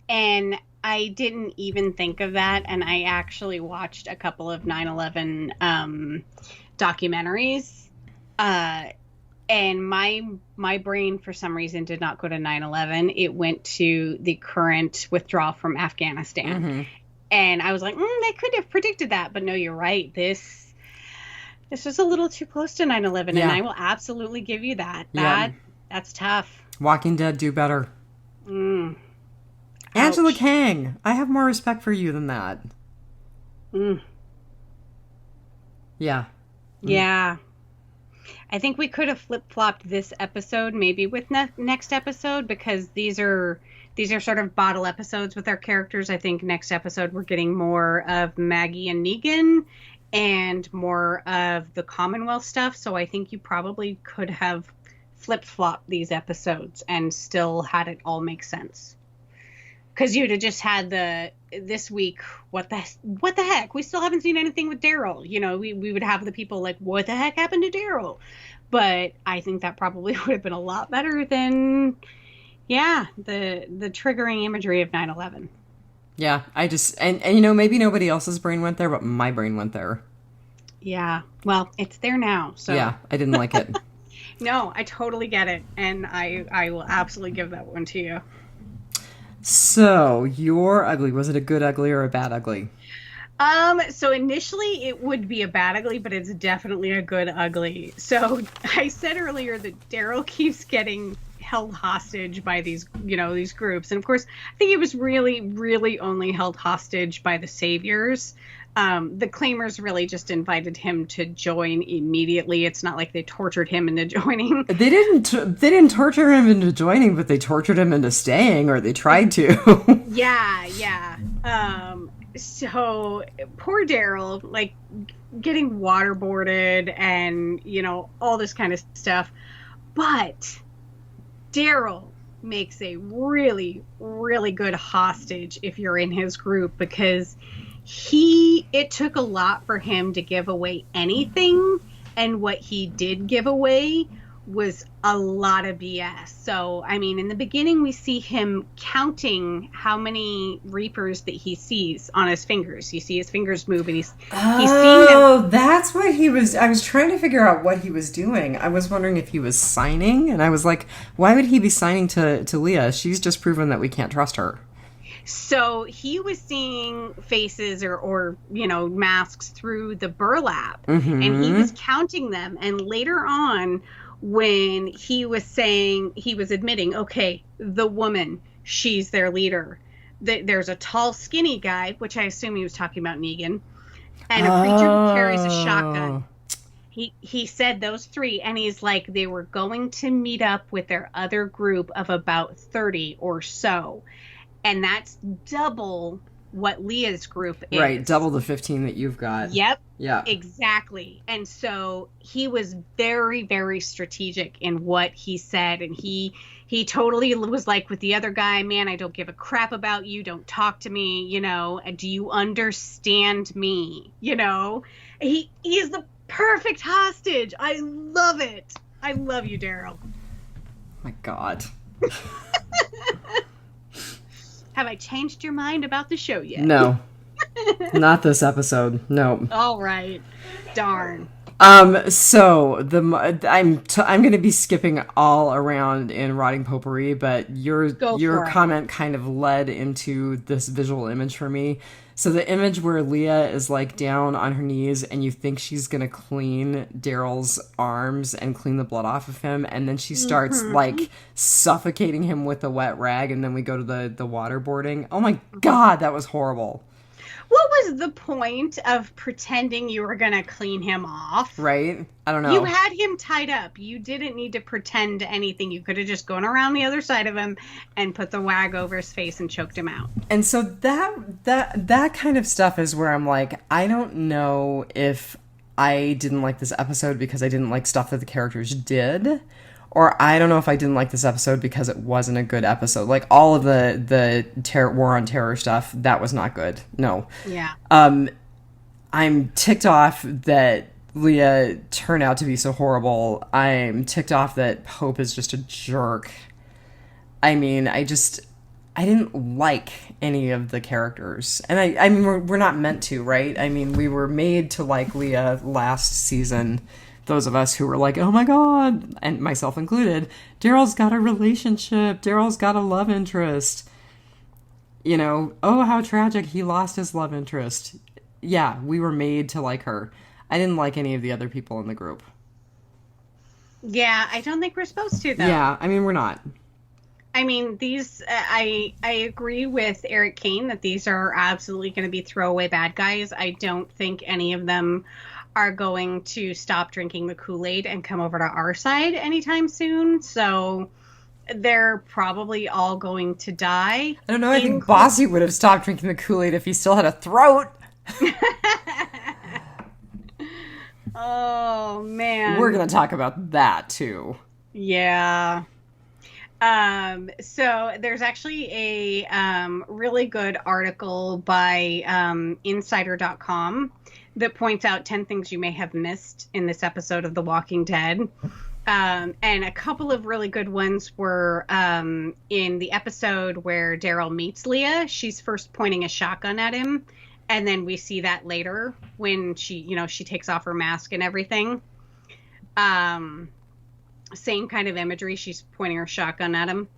And I didn't even think of that, and I actually watched a couple of 9/11 documentaries. And my brain, for some reason, did not go to 9/11. It went to the current withdrawal from Afghanistan. Mm-hmm. And I was like, they could have predicted that. But no, you're right. This was a little too close to 9/11. Yeah. And I will absolutely give you that. That's tough. Walking Dead, do better. Angela Kang, I have more respect for you than that. Yeah. Yeah. I think we could have flip-flopped this episode maybe with next episode, because these are sort of bottle episodes with our characters. I think next episode we're getting more of Maggie and Negan and more of the Commonwealth stuff. So I think you probably could have flip-flopped these episodes and still had it all make sense. Because you'd have just had this week, what the heck? We still haven't seen anything with Daryl. You know, we would have the people like, what the heck happened to Daryl? But I think that probably would have been a lot better than, the triggering imagery of 9/11. Yeah, and you know, maybe nobody else's brain went there, but my brain went there. Yeah, well, it's there now. So yeah, I didn't like it. No, I totally get it. And I will absolutely give that one to you. So, your ugly, was it a good ugly or a bad ugly? So initially it would be a bad ugly, but it's definitely a good ugly. So I said earlier that Daryl keeps getting held hostage by these groups. And of course, I think he was really, really only held hostage by the saviors. The claimers really just invited him to join immediately. It's not like they tortured him into joining. They didn't torture him into joining, but they tortured him into staying, or they tried to. Yeah. So poor Daryl, like getting waterboarded and, all this kind of stuff. But Daryl makes a really, really good hostage if you're in his group, because it took a lot for him to give away anything, and what he did give away was a lot of BS. So, I mean, in the beginning, we see him counting how many Reapers that he sees on his fingers. You see his fingers move, and he's seeing them. Oh, that's what he was. I was trying to figure out what he was doing. I was wondering if he was signing, and I was like, why would he be signing to Leah? She's just proven that we can't trust her. So he was seeing faces or masks through the burlap, and he was counting them. And later on, when he was admitting, okay, the woman, she's their leader. There's a tall, skinny guy, which I assume he was talking about Negan, and a preacher who carries a shotgun. He said those three, and he's like, they were going to meet up with their other group of about 30 or so. And that's double what Leah's group is. Right, double the 15 that you've got. Yep. Yeah. Exactly. And so he was very, very strategic in what he said. And he totally was like with the other guy, man, I don't give a crap about you. Don't talk to me, do you understand me? He is the perfect hostage. I love it. I love you, Daryl. My God. Have I changed your mind about the show yet? No. Not this episode. No. All right. Darn. So I'm going to be skipping all around in rotting potpourri, but your comment kind of led into this visual image for me. So the image where Leah is like down on her knees and you think she's going to clean Daryl's arms and clean the blood off of him, and then she starts like suffocating him with a wet rag, and then we go to the waterboarding. Oh my God, that was horrible. What was the point of pretending you were going to clean him off? Right? I don't know. You had him tied up. You didn't need to pretend anything. You could have just gone around the other side of him and put the wag over his face and choked him out. And so that kind of stuff is where I'm like, I don't know if I didn't like this episode because I didn't like stuff that the characters did, or I don't know if I didn't like this episode because it wasn't a good episode. Like all of the War on Terror stuff, that was not good. No. Yeah. I'm ticked off that Leah turned out to be so horrible. I'm ticked off that Pope is just a jerk. I mean, I didn't like any of the characters. And I mean, we're not meant to, right? I mean, we were made to like Leah last season. Those of us who were like, oh my God, and myself included, Daryl's got a relationship. Daryl's got a love interest. You know, oh, how tragic. He lost his love interest. Yeah, we were made to like her. I didn't like any of the other people in the group. Yeah, I don't think we're supposed to, though. Yeah, I mean, we're not. I mean, these, I agree with Eric Kane that these are absolutely going to be throwaway bad guys. I don't think any of them are going to stop drinking the Kool-Aid and come over to our side anytime soon. So they're probably all going to die. I don't know. I think Bossy would have stopped drinking the Kool-Aid if he still had a throat. Oh, man. We're going to talk about that, too. Yeah. So there's actually a really good article by insider.com that points out 10 things you may have missed in this episode of The Walking Dead. And a couple of really good ones were in the episode where Daryl meets Leah. She's first pointing a shotgun at him. And then we see that later when she takes off her mask and everything. Same kind of imagery. She's pointing her shotgun at him.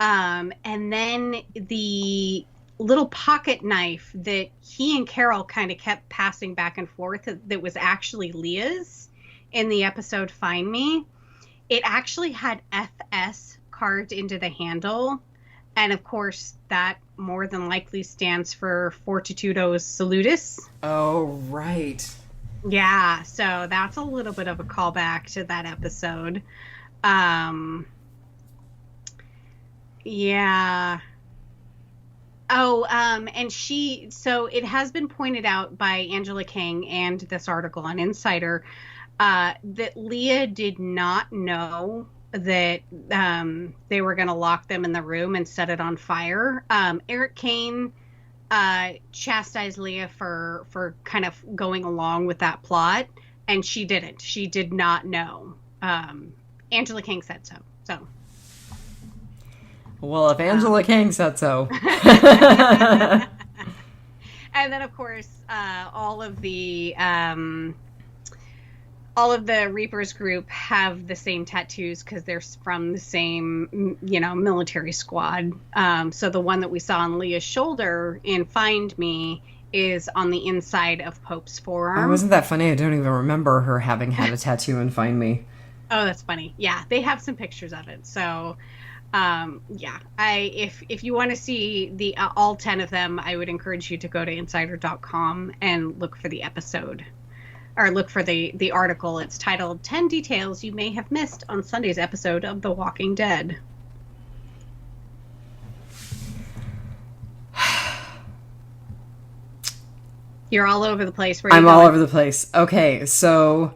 And then the little pocket knife that he and Carol kind of kept passing back and forth that was actually Leah's in the episode Find Me. It actually had FS carved into the handle. And of course, that more than likely stands for Fortitudo Salutis. Oh, right. Yeah, so that's a little bit of a callback to that episode. Yeah. Oh, and so it has been pointed out by Angela King and this article on Insider, that Leah did not know that they were going to lock them in the room and set it on fire. Eric Kane chastised Leah for kind of going along with that plot, and she didn't. She did not know. Angela King said so. So. Well, if Angela King said so. And then, of course, all of the Reapers group have the same tattoos because they're from the same, military squad. So the one that we saw on Leah's shoulder in Find Me is on the inside of Pope's forearm. Oh, wasn't that funny? I don't even remember her having had a tattoo in Find Me. Oh, that's funny. Yeah, they have some pictures of it. So, if you want to see the all 10 of them, I would encourage you to go to insider.com and look for the episode. Or look for the article. It's titled 10 Details You May Have Missed on Sunday's episode of The Walking Dead. You're all over the place. Where are you going? All over the place. Okay, so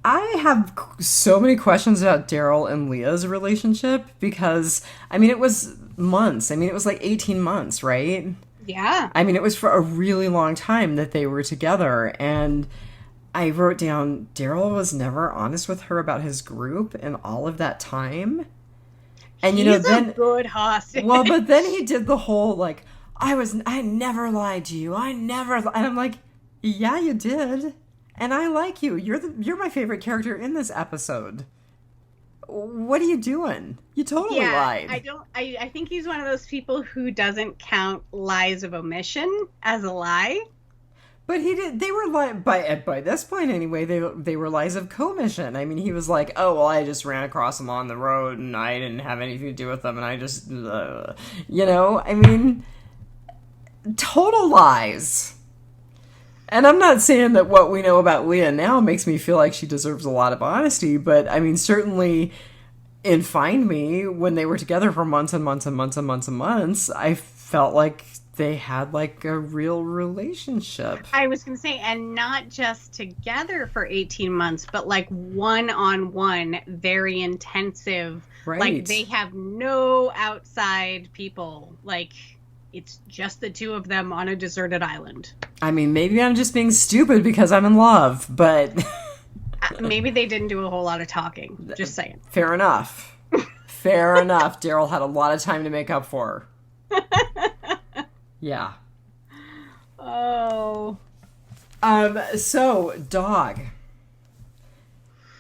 I have so many questions about Daryl and Leah's relationship because, it was months. It was like 18 months, right? Yeah. It was for a really long time that they were together, and I wrote down Daryl was never honest with her about his group in all of that time. And He's a good hoss. Well, but then he did the whole I never lied to you. And I'm like, yeah, you did. And I like you. You're my favorite character in this episode. What are you doing? You totally lied. I think he's one of those people who doesn't count lies of omission as a lie. But he did. They were by this point anyway. They were lies of commission. I mean, he was like, "Oh well, I just ran across them on the road, and I didn't have anything to do with them, and I just, I mean, total lies." And I'm not saying that what we know about Leah now makes me feel like she deserves a lot of honesty, but I mean, certainly in Find Me, when they were together for months and months and months and months and months, I felt like they had like a real relationship. I was going to say, and not just together for 18 months, but like one-on-one, very intensive. Right. Like they have no outside people. Like it's just the two of them on a deserted island. I mean, maybe I'm just being stupid because I'm in love, but... Maybe they didn't do a whole lot of talking. Just saying. Fair enough. Fair enough. Daryl had a lot of time to make up for her. Yeah. Oh. So, dog.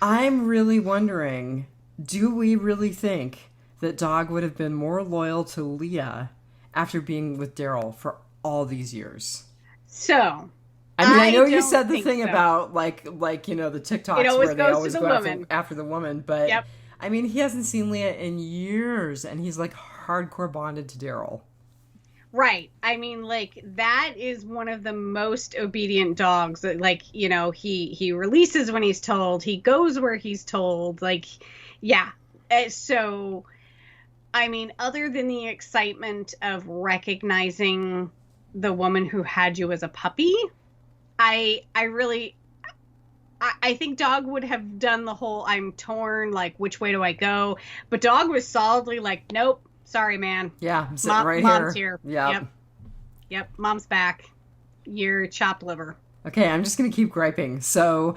I'm really wondering, do we really think that Dog would have been more loyal to Leah after being with Daryl for all these years? So, I mean, I know you said the thing about like the TikToks where they always go after the woman, but yep. I mean, he hasn't seen Leah in years, and he's like hardcore bonded to Daryl. Right. I mean, like that is one of the most obedient dogs. Like, he releases when he's told. He goes where he's told. Like, yeah. So, I mean, other than the excitement of recognizing the woman who had you as a puppy, I think Dog would have done the whole I'm torn, like, which way do I go? But Dog was solidly like, nope, sorry, man. Yeah, I'm sitting right here. Mom's here. Yep. Yep, Mom's back. You're chopped liver. Okay, I'm just going to keep griping. So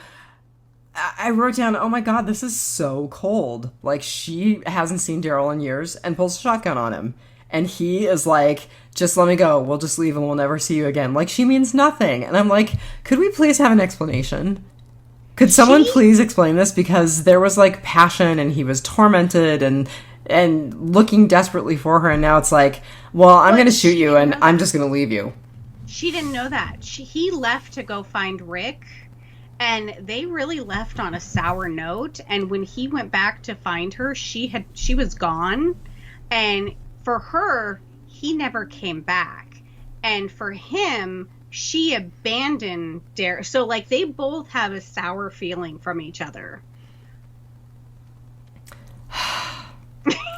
I wrote down, oh my God, this is so cold. Like, she hasn't seen Daryl in years and pulls a shotgun on him. And he is like, just let me go. We'll just leave and we'll never see you again. Like, she means nothing. And I'm like, could we please have an explanation? Could someone please explain this? Because there was, like, passion and he was tormented and looking desperately for her. And now it's like, well, I'm going to shoot you and I'm just going to leave you. She didn't know that. He left to go find Rick. And they really left on a sour note. And when he went back to find her, she was gone. And for her, he never came back. And for him, she abandoned Daryl. So, like, they both have a sour feeling from each other.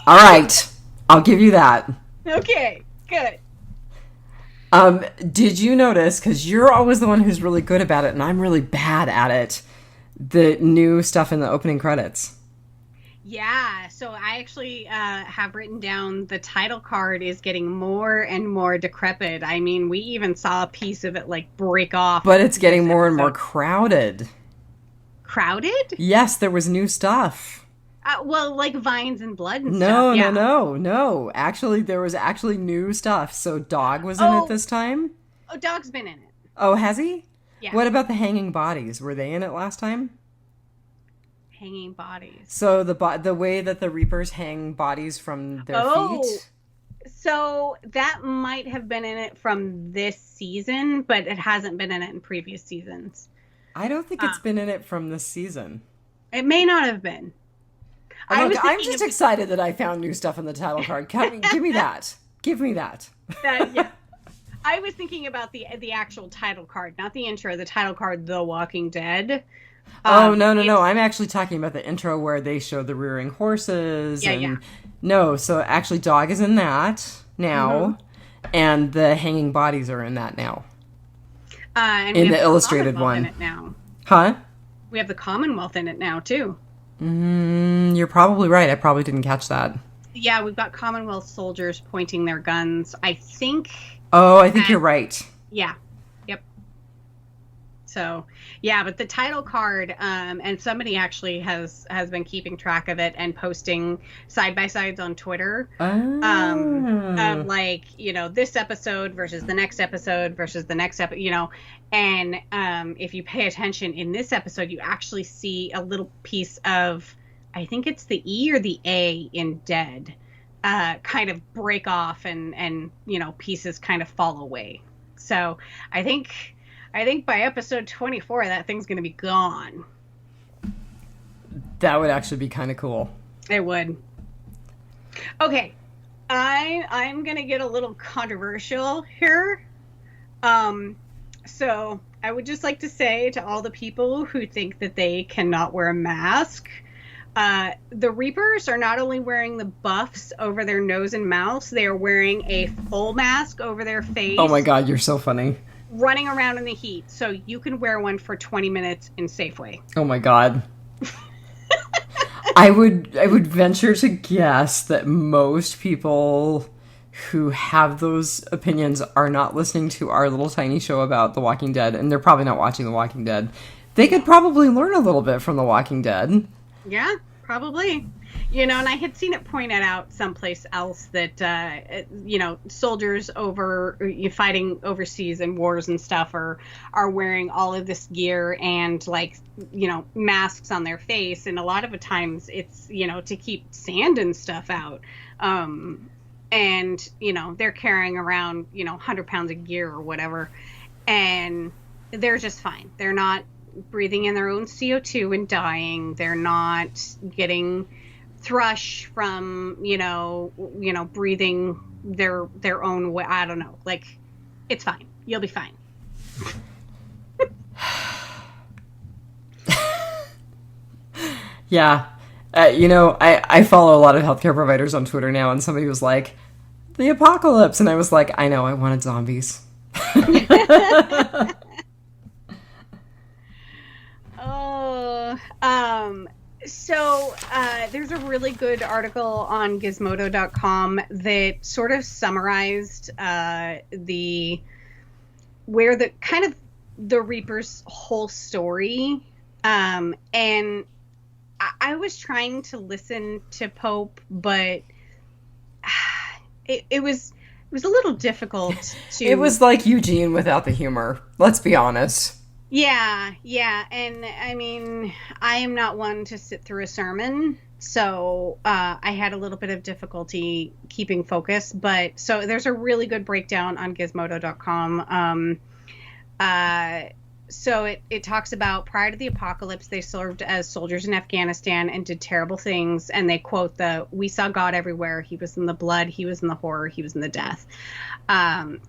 All right. I'll give you that. Okay, good. Did you notice, because you're always the one who's really good about it, and I'm really bad at it, the new stuff in the opening credits? Yeah, so I actually have written down the title card is getting more and more decrepit. I mean, we even saw a piece of it, like, break off. But it's getting more and more crowded. Crowded? Yes, there was new stuff. Well, like vines and blood and stuff. No. Actually, there was actually new stuff. So Dog was in it this time? Oh, Dog's been in it. Oh, has he? Yeah. What about the hanging bodies? Were they in it last time? Hanging bodies. So the way that the Reapers hang bodies from their feet? So that might have been in it from this season, but it hasn't been in it in previous seasons. I don't think it's been in it from this season. It may not have been. I'm just excited that I found new stuff in the title card. Give me that. Give me that. Yeah. I was thinking about the actual title card, not the intro, the title card, The Walking Dead. No. I'm actually talking about the intro where they show the rearing horses. Yeah. No, so actually Dog is in that now, and the hanging bodies are in that now. And in the illustrated one. In it now. Huh? We have the Commonwealth in it now, too. You're probably right. I probably didn't catch that. Yeah, we've got Commonwealth soldiers pointing their guns. I think... Oh, I think you're right. Yeah. Yep. So, yeah, but the title card, and somebody actually has been keeping track of it and posting side by sides on Twitter, of Oh. like, this episode versus the next episode versus the next episode, and if you pay attention in this episode, you actually see a little piece of, I think it's the E or the A in Dead, kind of break off and pieces kind of fall away. So I think by episode 24, that thing's going to be gone. That would actually be kind of cool. It would. Okay. I'm going to get a little controversial here. So I would just like to say to all the people who think that they cannot wear a mask, the Reapers are not only wearing the buffs over their nose and mouths, they are wearing a full mask over their face. Oh my god, you're so funny. Running around in the heat, so you can wear one for 20 minutes in Safeway. Oh my god. I would venture to guess that most people who have those opinions are not listening to our little tiny show about The Walking Dead, and they're probably not watching The Walking Dead. They could probably learn a little bit from The Walking Dead. Yeah, probably. And I had seen it pointed out someplace else that, soldiers fighting overseas in wars and stuff are wearing all of this gear and, masks on their face. And a lot of the times it's, to keep sand and stuff out. And, they're carrying around, 100 pounds of gear or whatever. And they're just fine. They're not breathing in their own CO2 and dying. They're not getting thrush from breathing their own way. I don't know, it's fine. You'll be fine. Yeah. I follow a lot of healthcare providers on Twitter now, and somebody was like, the apocalypse, and I was like, I know, I wanted zombies. So there's a really good article on Gizmodo.com that sort of summarized the Reaper's whole story. And I was trying to listen to Pope, but it was a little difficult to. It was like Eugene without the humor. Let's be honest. Yeah, and I mean, I am not one to sit through a sermon, so I had a little bit of difficulty keeping focus, but so there's a really good breakdown on Gizmodo.com. So it talks about prior to the apocalypse, they served as soldiers in Afghanistan and did terrible things, and they quote we saw God everywhere. He was in the blood, he was in the horror, he was in the death.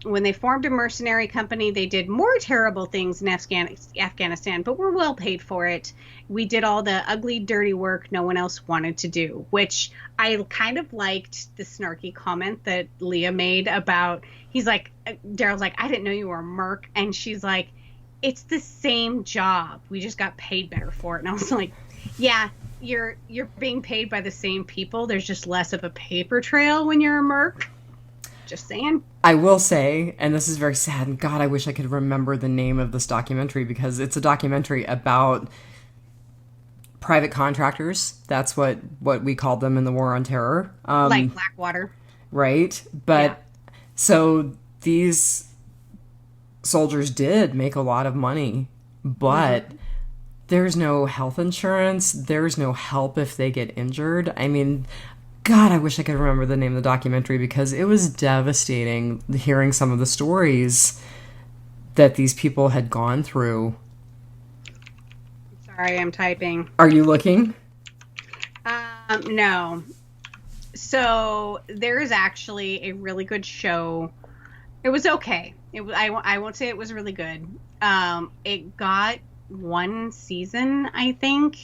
When they formed a mercenary company, they did more terrible things in Afghanistan, but were well paid for it. We did all the ugly, dirty work no one else wanted to do, which I kind of liked the snarky comment that Leah made about, Daryl's like, I didn't know you were a merc. And she's like, it's the same job. We just got paid better for it. And I was like, yeah, you're being paid by the same people. There's just less of a paper trail when you're a merc. Just saying. I will say, and this is very sad, and God, I wish I could remember the name of this documentary, because it's a documentary about private contractors. That's what we called them in the War on Terror. Like Blackwater. Right? But so these soldiers did make a lot of money, but there's no health insurance. There's no help if they get injured. I mean, God, I wish I could remember the name of the documentary, because it was devastating hearing some of the stories that these people had gone through. Sorry, I'm typing. Are you looking? No. So there is actually a really good show. It was okay. I won't say it was really good. It got one season, I think.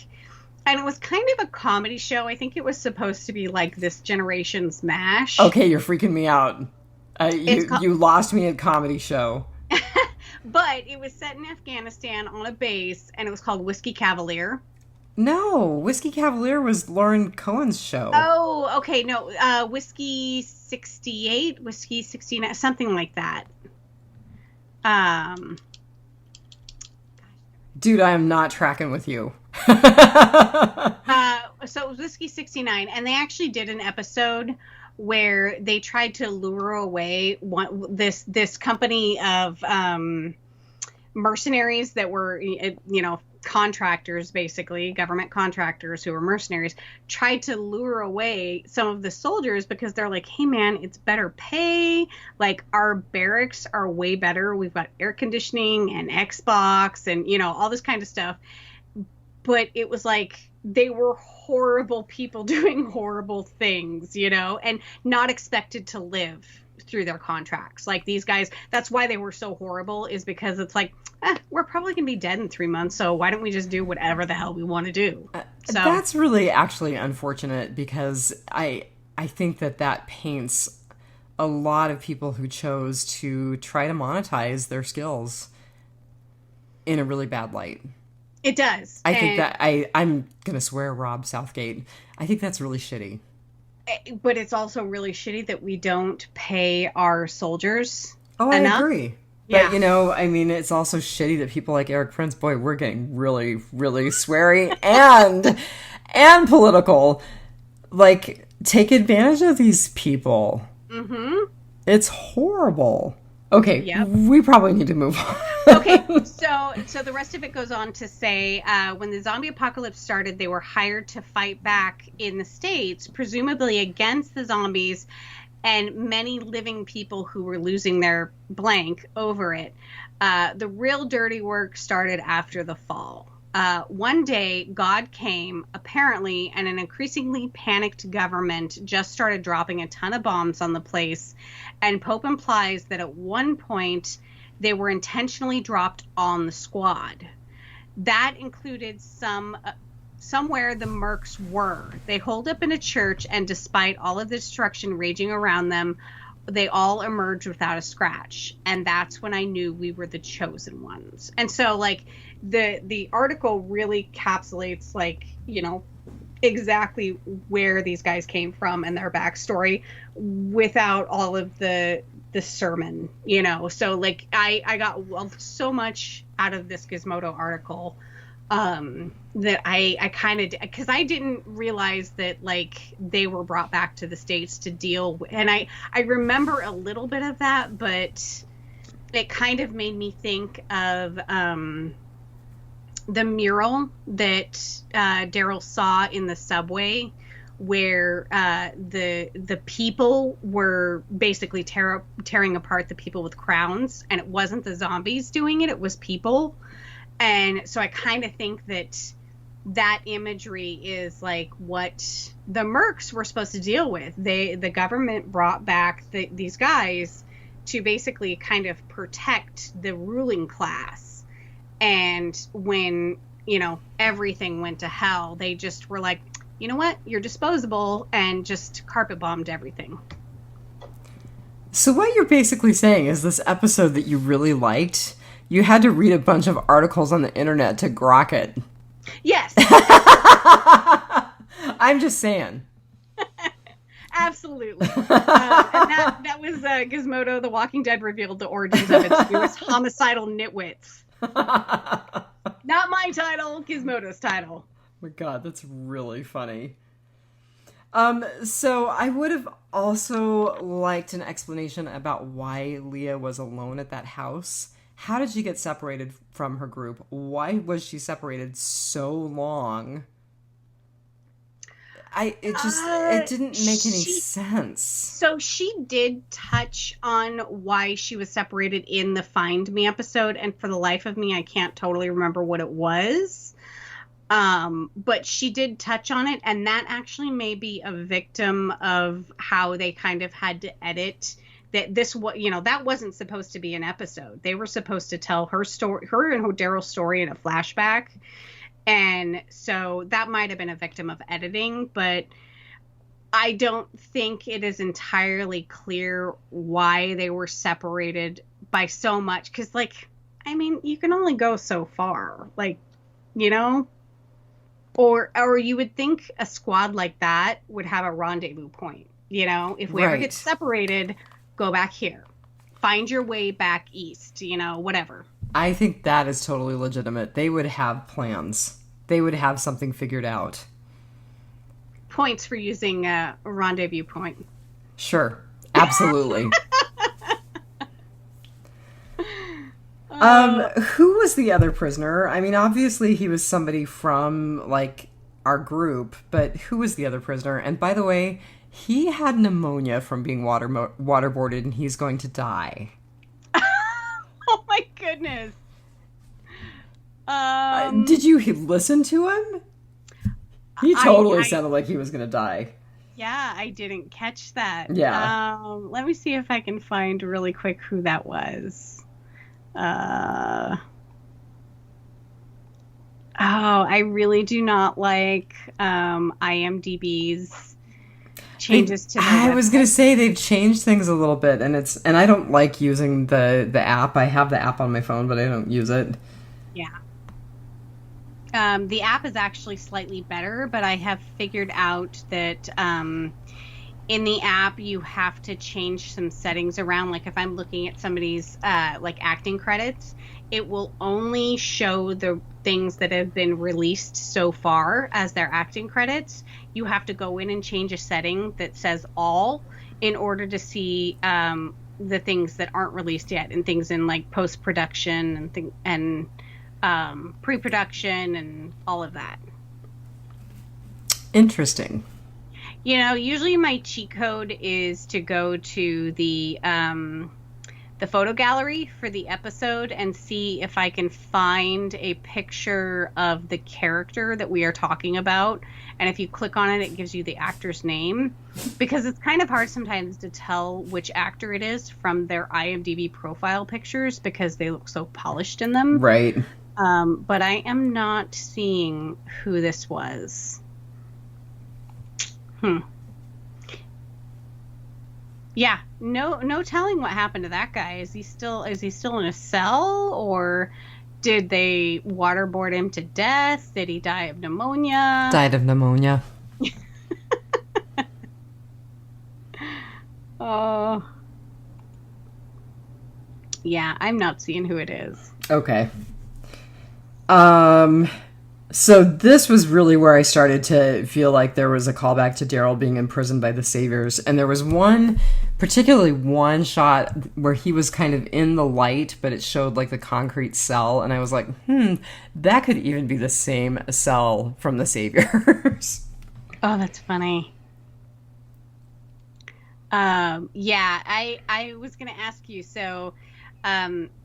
And it was kind of a comedy show. I think it was supposed to be like this generation's MASH. Okay, you're freaking me out. You lost me at comedy show. But it was set in Afghanistan on a base, and it was called Whiskey Cavalier. No, Whiskey Cavalier was Lauren Cohen's show. Oh, okay. No, Whiskey 68, Whiskey 69, something like that. God Dude, I am not tracking with you. So it was Whiskey 69, and they actually did an episode where they tried to lure away this company of mercenaries that were, contractors, basically government contractors who were mercenaries, tried to lure away some of the soldiers because they're like, hey man, it's better pay, like our barracks are way better, we've got air conditioning and Xbox and all this kind of stuff. But it was like they were horrible people doing horrible things, and not expected to live through their contracts. Like these guys, that's why they were so horrible, is because it's like, we're probably going to be dead in 3 months, so why don't we just do whatever the hell we want to do? So that's really actually unfortunate, because I think that paints a lot of people who chose to try to monetize their skills in a really bad light. It does. I think that I'm going to swear Rob Southgate. I think that's really shitty. But it's also really shitty that we don't pay our soldiers enough. I agree. Yeah. But, it's also shitty that people like Eric Prince, boy, we're getting really, really sweary and political, like, take advantage of these people. Mm-hmm. It's horrible. Okay, yep. We probably need to move on. Okay, so the rest of it goes on to say, when the zombie apocalypse started, they were hired to fight back in the States, presumably against the zombies and many living people who were losing their blank over it. The real dirty work started after the fall. One day, God came, apparently, and an increasingly panicked government just started dropping a ton of bombs on the place. And Pope implies that at one point, they were intentionally dropped on the squad. That included somewhere the mercs were. They holed up in a church, and despite all of the destruction raging around them, they all emerged without a scratch. And that's when I knew we were the chosen ones. And so, like, the article really encapsulates, like, exactly where these guys came from and their backstory without all of the sermon, So, like, I got so much out of this Gizmodo article that I kind of, because I didn't realize that, like, they were brought back to the States to deal with, and I remember a little bit of that, but it kind of made me think of the mural that Daryl saw in the subway, where the people were basically tearing apart the people with crowns, and it wasn't the zombies doing it, it was people. And so I kind of think that imagery is like what the mercs were supposed to deal with. The government brought back these guys to basically kind of protect the ruling class. And when, everything went to hell, they just were like, you know what, you're disposable, and just carpet bombed everything. So what you're basically saying is this episode that you really liked, you had to read a bunch of articles on the internet to grok it. Yes. I'm just saying. Absolutely. And that was Gizmodo, The Walking Dead revealed the origins of its newest homicidal nitwits. Not my title, Gizmodo's title. Oh my God, that's really funny. So I would have also liked an explanation about why Leah was alone at that house. How did she get separated from her group? Why was she separated so long? It didn't make any sense. So she did touch on why she was separated in the Find Me episode, and for the life of me, I can't totally remember what it was. But she did touch on it, and that actually may be a victim of how they kind of had to edit that. That wasn't supposed to be an episode. They were supposed to tell her story, her and Daryl's story, in a flashback. And so that might have been a victim of editing, but I don't think it is entirely clear why they were separated by so much. Because, you can only go so far, or you would think a squad like that would have a rendezvous point. If we ever get separated, go back here, find your way back east, whatever. I think that is totally legitimate. They would have plans. They would have something figured out. Points for using a rendezvous point. Sure. Absolutely. Who was the other prisoner? I mean, obviously he was somebody from, like, our group, but who was the other prisoner? And by the way, he had pneumonia from being waterboarded, and he's going to die. Oh my goodness. Did you listen to him? He totally sounded like he was going to die. Yeah, I didn't catch that. Yeah. Let me see if I can find really quick who that was. I really do not like IMDb's changes to their I was website. going to say they've changed things a little bit, and I don't like using the app. I have the app on my phone, but I don't use it. Yeah. The app is actually slightly better, but I have figured out that in the app you have to change some settings around. Like if I'm looking at somebody's like acting credits, it will only show the things that have been released so far as their acting credits. You have to go in and change a setting that says all in order to see the things that aren't released yet, and things in like post-production and pre-production and all of that. Interesting. You know, usually my cheat code is to go to the photo gallery for the episode and see if I can find a picture of the character that we are talking about. And if you click on it, it gives you the actor's name, because it's kind of hard sometimes to tell which actor it is from their IMDb profile pictures because they look so polished in them. Right. But I am not seeing who this was. Yeah, no telling what happened to that guy. Is he still in a cell, or did they waterboard him to death? Did he die of pneumonia? Died of pneumonia. Oh. Yeah, I'm not seeing who it is. Okay. So this was really where I started to feel like there was a callback to Daryl being imprisoned by the Saviors. And there was particularly one shot where he was kind of in the light, but it showed like the concrete cell. And I was like, that could even be the same cell from the Saviors. Oh, that's funny. Yeah, I was going to ask you, so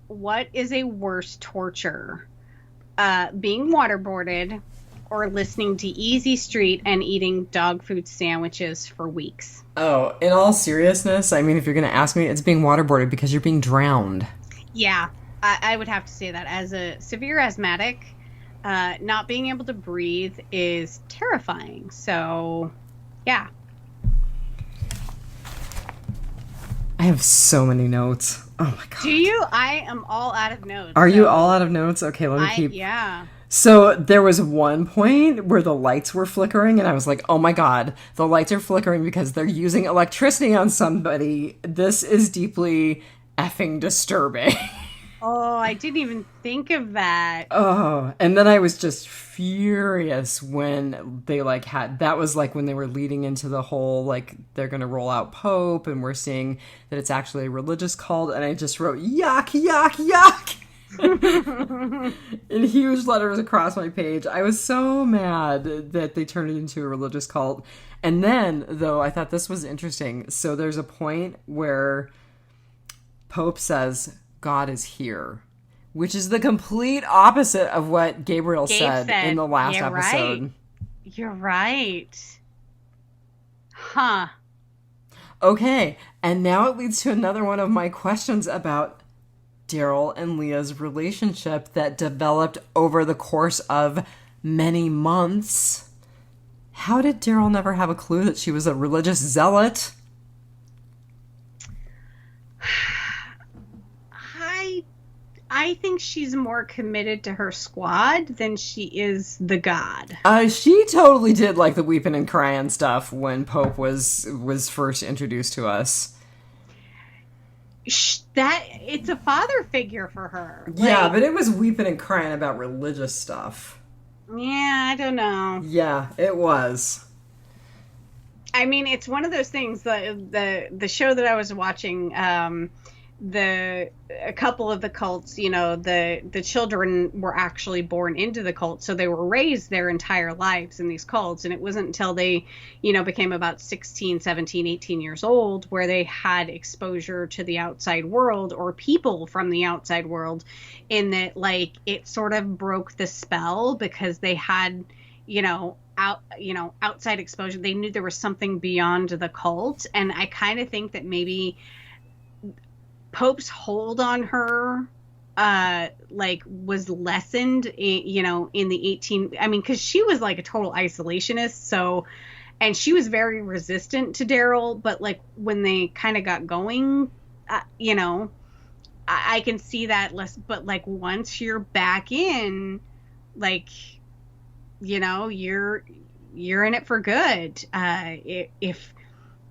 what is a worse torture? Being waterboarded or listening to Easy Street and eating dog food sandwiches for weeks? Oh, in all seriousness, I mean, if you're going to ask me, it's being waterboarded because you're being drowned. Yeah, I would have to say that. As a severe asthmatic, not being able to breathe is terrifying. So, yeah. I have so many notes. Oh my god. Do you? I am all out of notes. Are you all out of notes? Okay, let me keep. Yeah. So there was one point where the lights were flickering, and I was like, oh my god, the lights are flickering because they're using electricity on somebody. This is deeply effing disturbing. Oh, I didn't even think of that. Oh, and then I was just furious when they that was like when they were leading into the whole, like, they're going to roll out Pope, and we're seeing that it's actually a religious cult, and I just wrote, yuck, yuck, yuck, in huge letters across my page. I was so mad that they turned it into a religious cult. And then, though, I thought this was interesting. So there's a point where Pope says, God is here, which is the complete opposite of what Gabriel said in the last episode. Right. You're right. Huh. Okay, and now it leads to another one of my questions about Daryl and Leah's relationship that developed over the course of many months. How did Daryl never have a clue that she was a religious zealot? I think she's more committed to her squad than she is the god. She totally did like the weeping and crying stuff when Pope was first introduced to us. That it's a father figure for her. Yeah, Like, but it was weeping and crying about religious stuff. yeah, I don't know. Yeah, it was. I mean, it's one of those things. The show that I was watching, the a couple of the cults, the children were actually born into the cult, so they were raised their entire lives in these cults, and it wasn't until they, became about 16, 17, 18 years old where they had exposure to the outside world or people from the outside world, in that, like, it sort of broke the spell because they had, outside exposure. They knew there was something beyond the cult, and I kind of think that maybe Pope's hold on her was lessened in the 18, I mean, because she was like a total isolationist, so, and she was very resistant to Daryl, but like when they kind of got going, I can see that less, but like once you're back in, like, you're in it for good.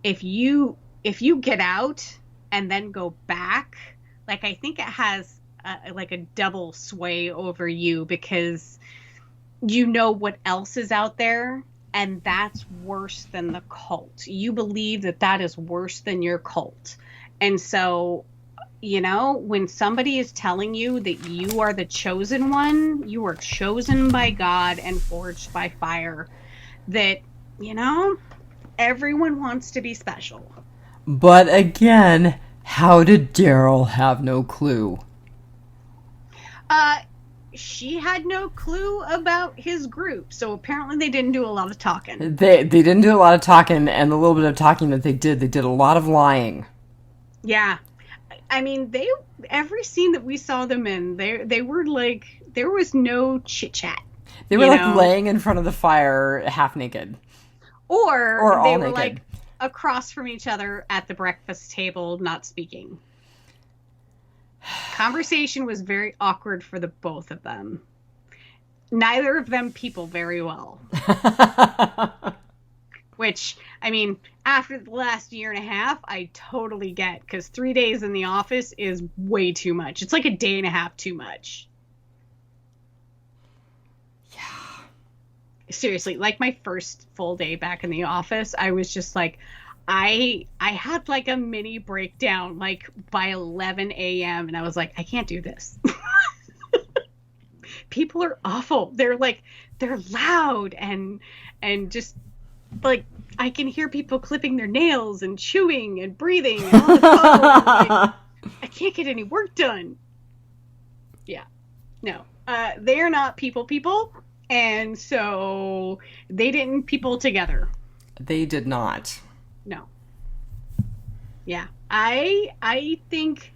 If you get out and then go back, like, I think it has like a double sway over you, because you know what else is out there, and that's worse than the cult. You believe that is worse than your cult. And so, when somebody is telling you that you are the chosen one, you are chosen by God and forged by fire, that, everyone wants to be special. But again, how did Daryl have no clue? She had no clue about his group, so apparently they didn't do a lot of talking. They didn't do a lot of talking, and the little bit of talking that they did a lot of lying. Yeah. I mean, every scene that we saw them in, they were like, there was no chit chat. They were like laying in front of the fire, half naked, or all they were naked, like across from each other at the breakfast table, not speaking. Conversation was very awkward for the both of them. Neither of them people very well. Which, I mean, after the last year and a half, I totally get, because 3 days in the office is way too much. It's like a day and a half too much. Yeah. Seriously, like my first full day back in the office, I was just like, I had like a mini breakdown, like by 11 a.m. and I was like, I can't do this. People are awful. They're loud and just like, I can hear people clipping their nails and chewing and breathing and on the phone. Like, I can't get any work done. Yeah. No. They're not people. And so they didn't people together. They did not. No. Yeah. I think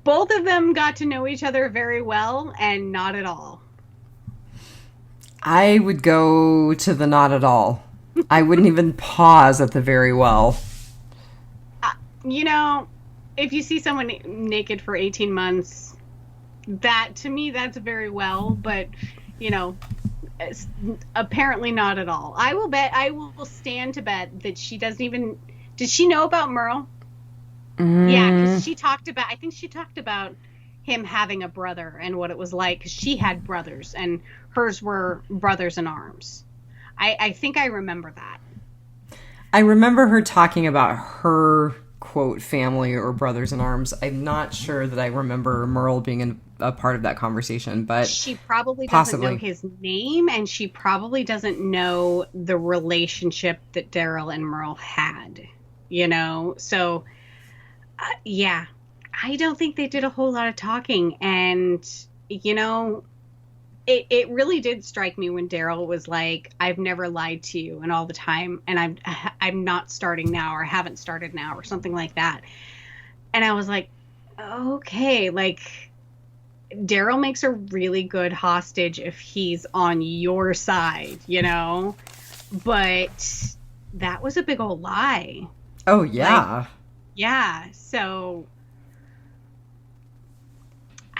both of them got to know each other very well, and not at all. I would go to the not at all. I wouldn't even pause at the very well. If you see someone naked for 18 months, that, to me, that's very well, but, apparently not at all. I will stand to bet that she doesn't even, did she know about Merle? Yeah, because I think she talked about him having a brother and what it was like, because she had brothers and hers were brothers in arms. I think I remember that. I remember her talking about her, quote, family or brothers in arms. I'm not sure that I remember Merle being a part of that conversation, but she probably doesn't know his name, and she probably doesn't know the relationship that Daryl and Merle had, so yeah, I don't think they did a whole lot of talking. And it really did strike me when Daryl was like, I've never lied to you, and all the time, and I'm not starting now, or haven't started now, or something like that. And I was like, okay, like, Daryl makes a really good hostage if he's on your side, but that was a big old lie. Oh yeah. Yeah, so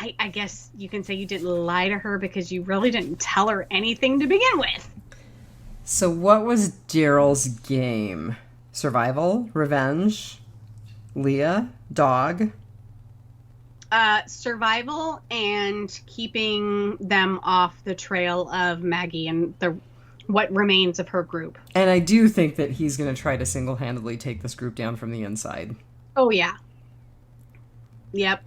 I guess you can say you didn't lie to her because you really didn't tell her anything to begin with. So what was Daryl's game? Survival? Revenge? Leah, dog. Survival and keeping them off the trail of Maggie and what remains of her group. And I do think that he's going to try to single-handedly take this group down from the inside. Oh, yeah. Yep.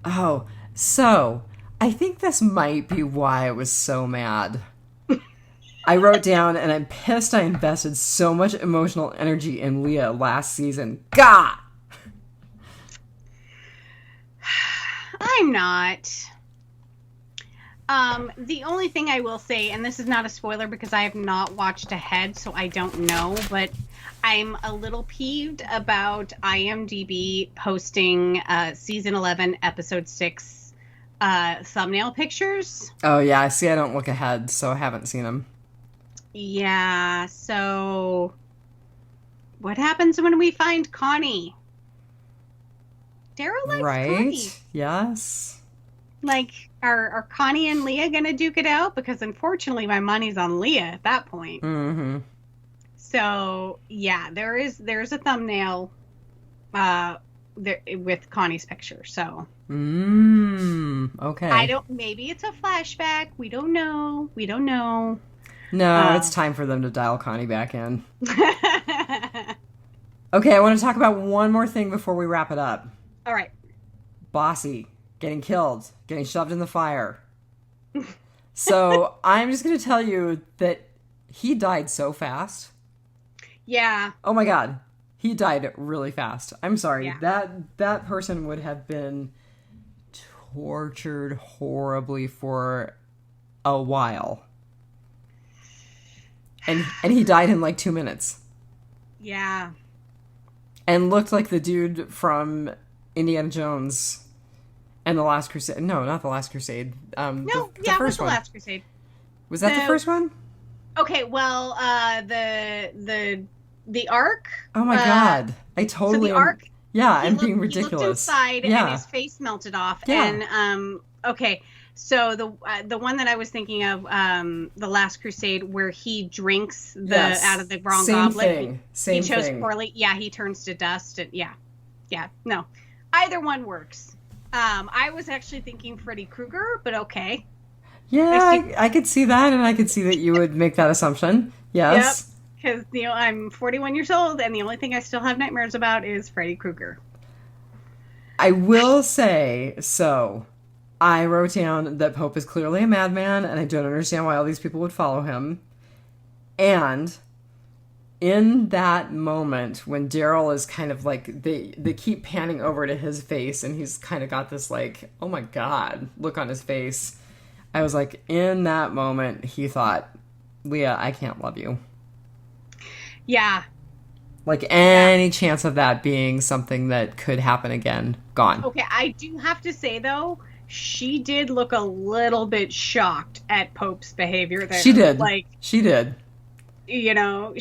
Oh, so I think this might be why I was so mad. I wrote down, and I'm pissed I invested so much emotional energy in Leah last season. God! I'm not. The only thing I will say, and this is not a spoiler because I have not watched ahead, so I don't know, but I'm a little peeved about IMDb posting season 11, episode 6 thumbnail pictures. Oh, yeah. See, I don't look ahead, so I haven't seen them. Yeah, so what happens when we find Connie? Daryl likes Connie. Yes. Like, are Connie and Leah gonna duke it out? Because unfortunately, my money's on Leah at that point. Mm-hmm. So yeah, there's a thumbnail, there with Connie's picture. So. Okay. Maybe it's a flashback. We don't know. No, it's time for them to dial Connie back in. Okay, I want to talk about one more thing before we wrap it up. All right. Bossy getting killed, getting shoved in the fire. So I'm just going to tell you that he died so fast. Yeah. Oh my God. He died really fast. I'm sorry. Yeah. That person would have been tortured horribly for a while. And he died in like 2 minutes. Yeah. And looked like the dude from Indiana Jones and The Last Crusade. No, not The Last Crusade. The first it was The one. Last Crusade. Was that the first one? Okay, well, the Ark. Oh my God. I totally... So the Ark... Yeah, I'm being ridiculous. He looked inside and his face melted off. Yeah. And, okay, so the one that I was thinking of, The Last Crusade, where he drinks out of the wrong goblet. Same thing. He chose thing. poorly. Yeah, he turns to dust. And yeah, no. Either one works. I was actually thinking Freddy Krueger, but okay. Yeah, I could see that, and I could see that you would make that assumption. Yes. Yep, because I'm 41 years old, and the only thing I still have nightmares about is Freddy Krueger. I will say, so, I wrote down that Pope is clearly a madman, and I don't understand why all these people would follow him. And in that moment, when Daryl is kind of like, they keep panning over to his face, and he's kind of got this like, oh my God, look on his face. I was like, in that moment, he thought, Leah, I can't love you. Yeah. Like, any chance of that being something that could happen again, gone. Okay, I do have to say, though, she did look a little bit shocked at Pope's behavior there. She did. Like, she did. You know,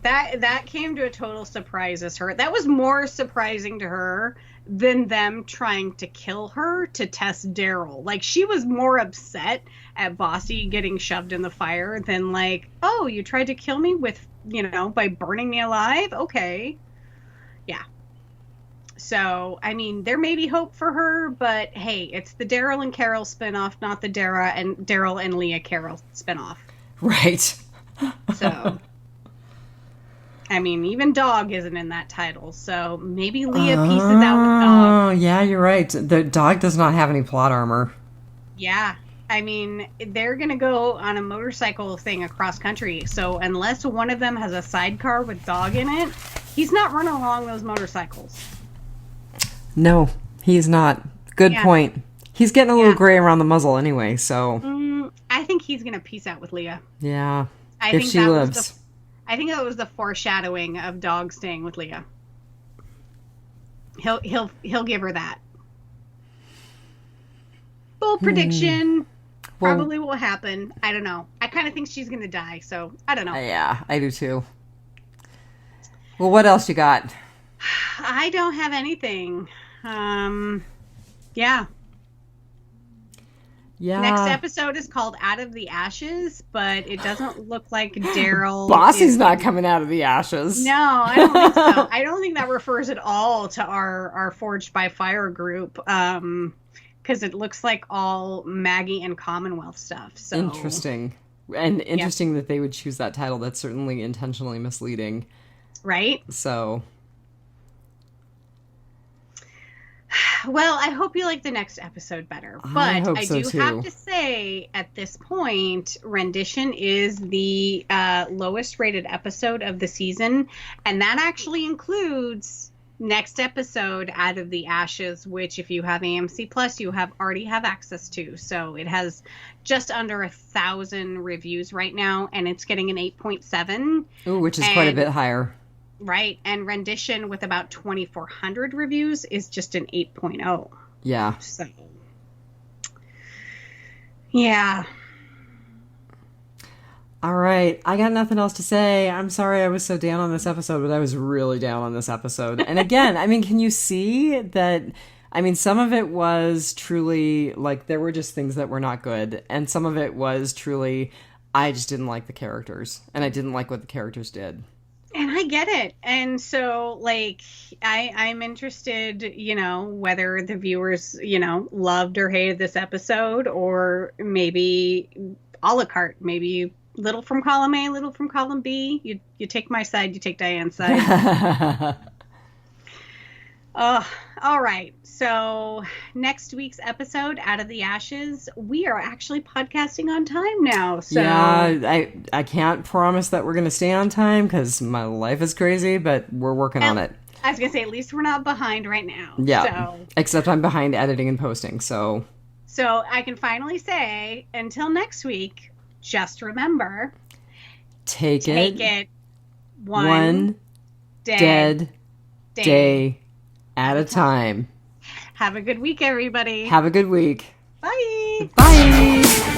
that came to a total surprise as her. That was more surprising to her than them trying to kill her to test Daryl. Like, she was more upset at Bossy getting shoved in the fire than like, oh, you tried to kill me with, by burning me alive? Okay. Yeah. So, I mean, there may be hope for her, but hey, it's the Daryl and Carol spinoff, not the Daryl and Leah Carol spinoff. Right. So, I mean, even Dog isn't in that title, so maybe Leah pieces out with Dog. Oh, yeah, you're right. The Dog does not have any plot armor. Yeah. I mean, they're going to go on a motorcycle thing across country, so unless one of them has a sidecar with Dog in it, he's not running along those motorcycles. No, he's not. Good point. He's getting a little gray around the muzzle anyway, so... I think he's going to peace out with Leah. Yeah, if she lives. I think that was the foreshadowing of Dog staying with Leah. He'll give her that. Bold prediction. Probably will happen. I don't know. I kind of think she's going to die, so I don't know. Yeah, I do too. Well, what else you got? I don't have anything. Yeah. Yeah. Next episode is called Out of the Ashes, but it doesn't look like Daryl. Bossy's not coming out of the ashes. No, I don't think so. I don't think that refers at all to our Forged by Fire group, because it looks like all Maggie and Commonwealth stuff. So Interesting. And interesting that they would choose that title. That's certainly intentionally misleading. Right? So... Well, I hope you like the next episode better. But I do have to say, at this point, Rendition is the lowest rated episode of the season. And that actually includes next episode, Out of the Ashes, which if you have AMC Plus, you already have access to. So it has just under 1,000 reviews right now, and it's getting an 8.7. Ooh, which is quite a bit higher. Right, and Rendition with about 2,400 reviews is just an 8.0. Yeah. So, yeah. All right, I got nothing else to say. I'm sorry I was so down on this episode, but I was really down on this episode. And again, I mean, can you see that... I mean, some of it was truly, like, there were just things that were not good. And some of it was truly, I just didn't like the characters. And I didn't like what the characters did. And I get it. And so, like, I'm interested, you know, whether the viewers, you know, loved or hated this episode, or maybe a la carte, maybe little from column A, little from column B. You take my side, you take Diane's side. All right. So next week's episode, Out of the Ashes, we are actually podcasting on time now. So yeah, I can't promise that we're going to stay on time because my life is crazy, but we're working on it. I was going to say, at least we're not behind right now. Yeah. So. Except I'm behind editing and posting. So I can finally say, until next week, just remember, take it one dead day at a time. Have a good week, everybody. Have a good week. Bye. Bye.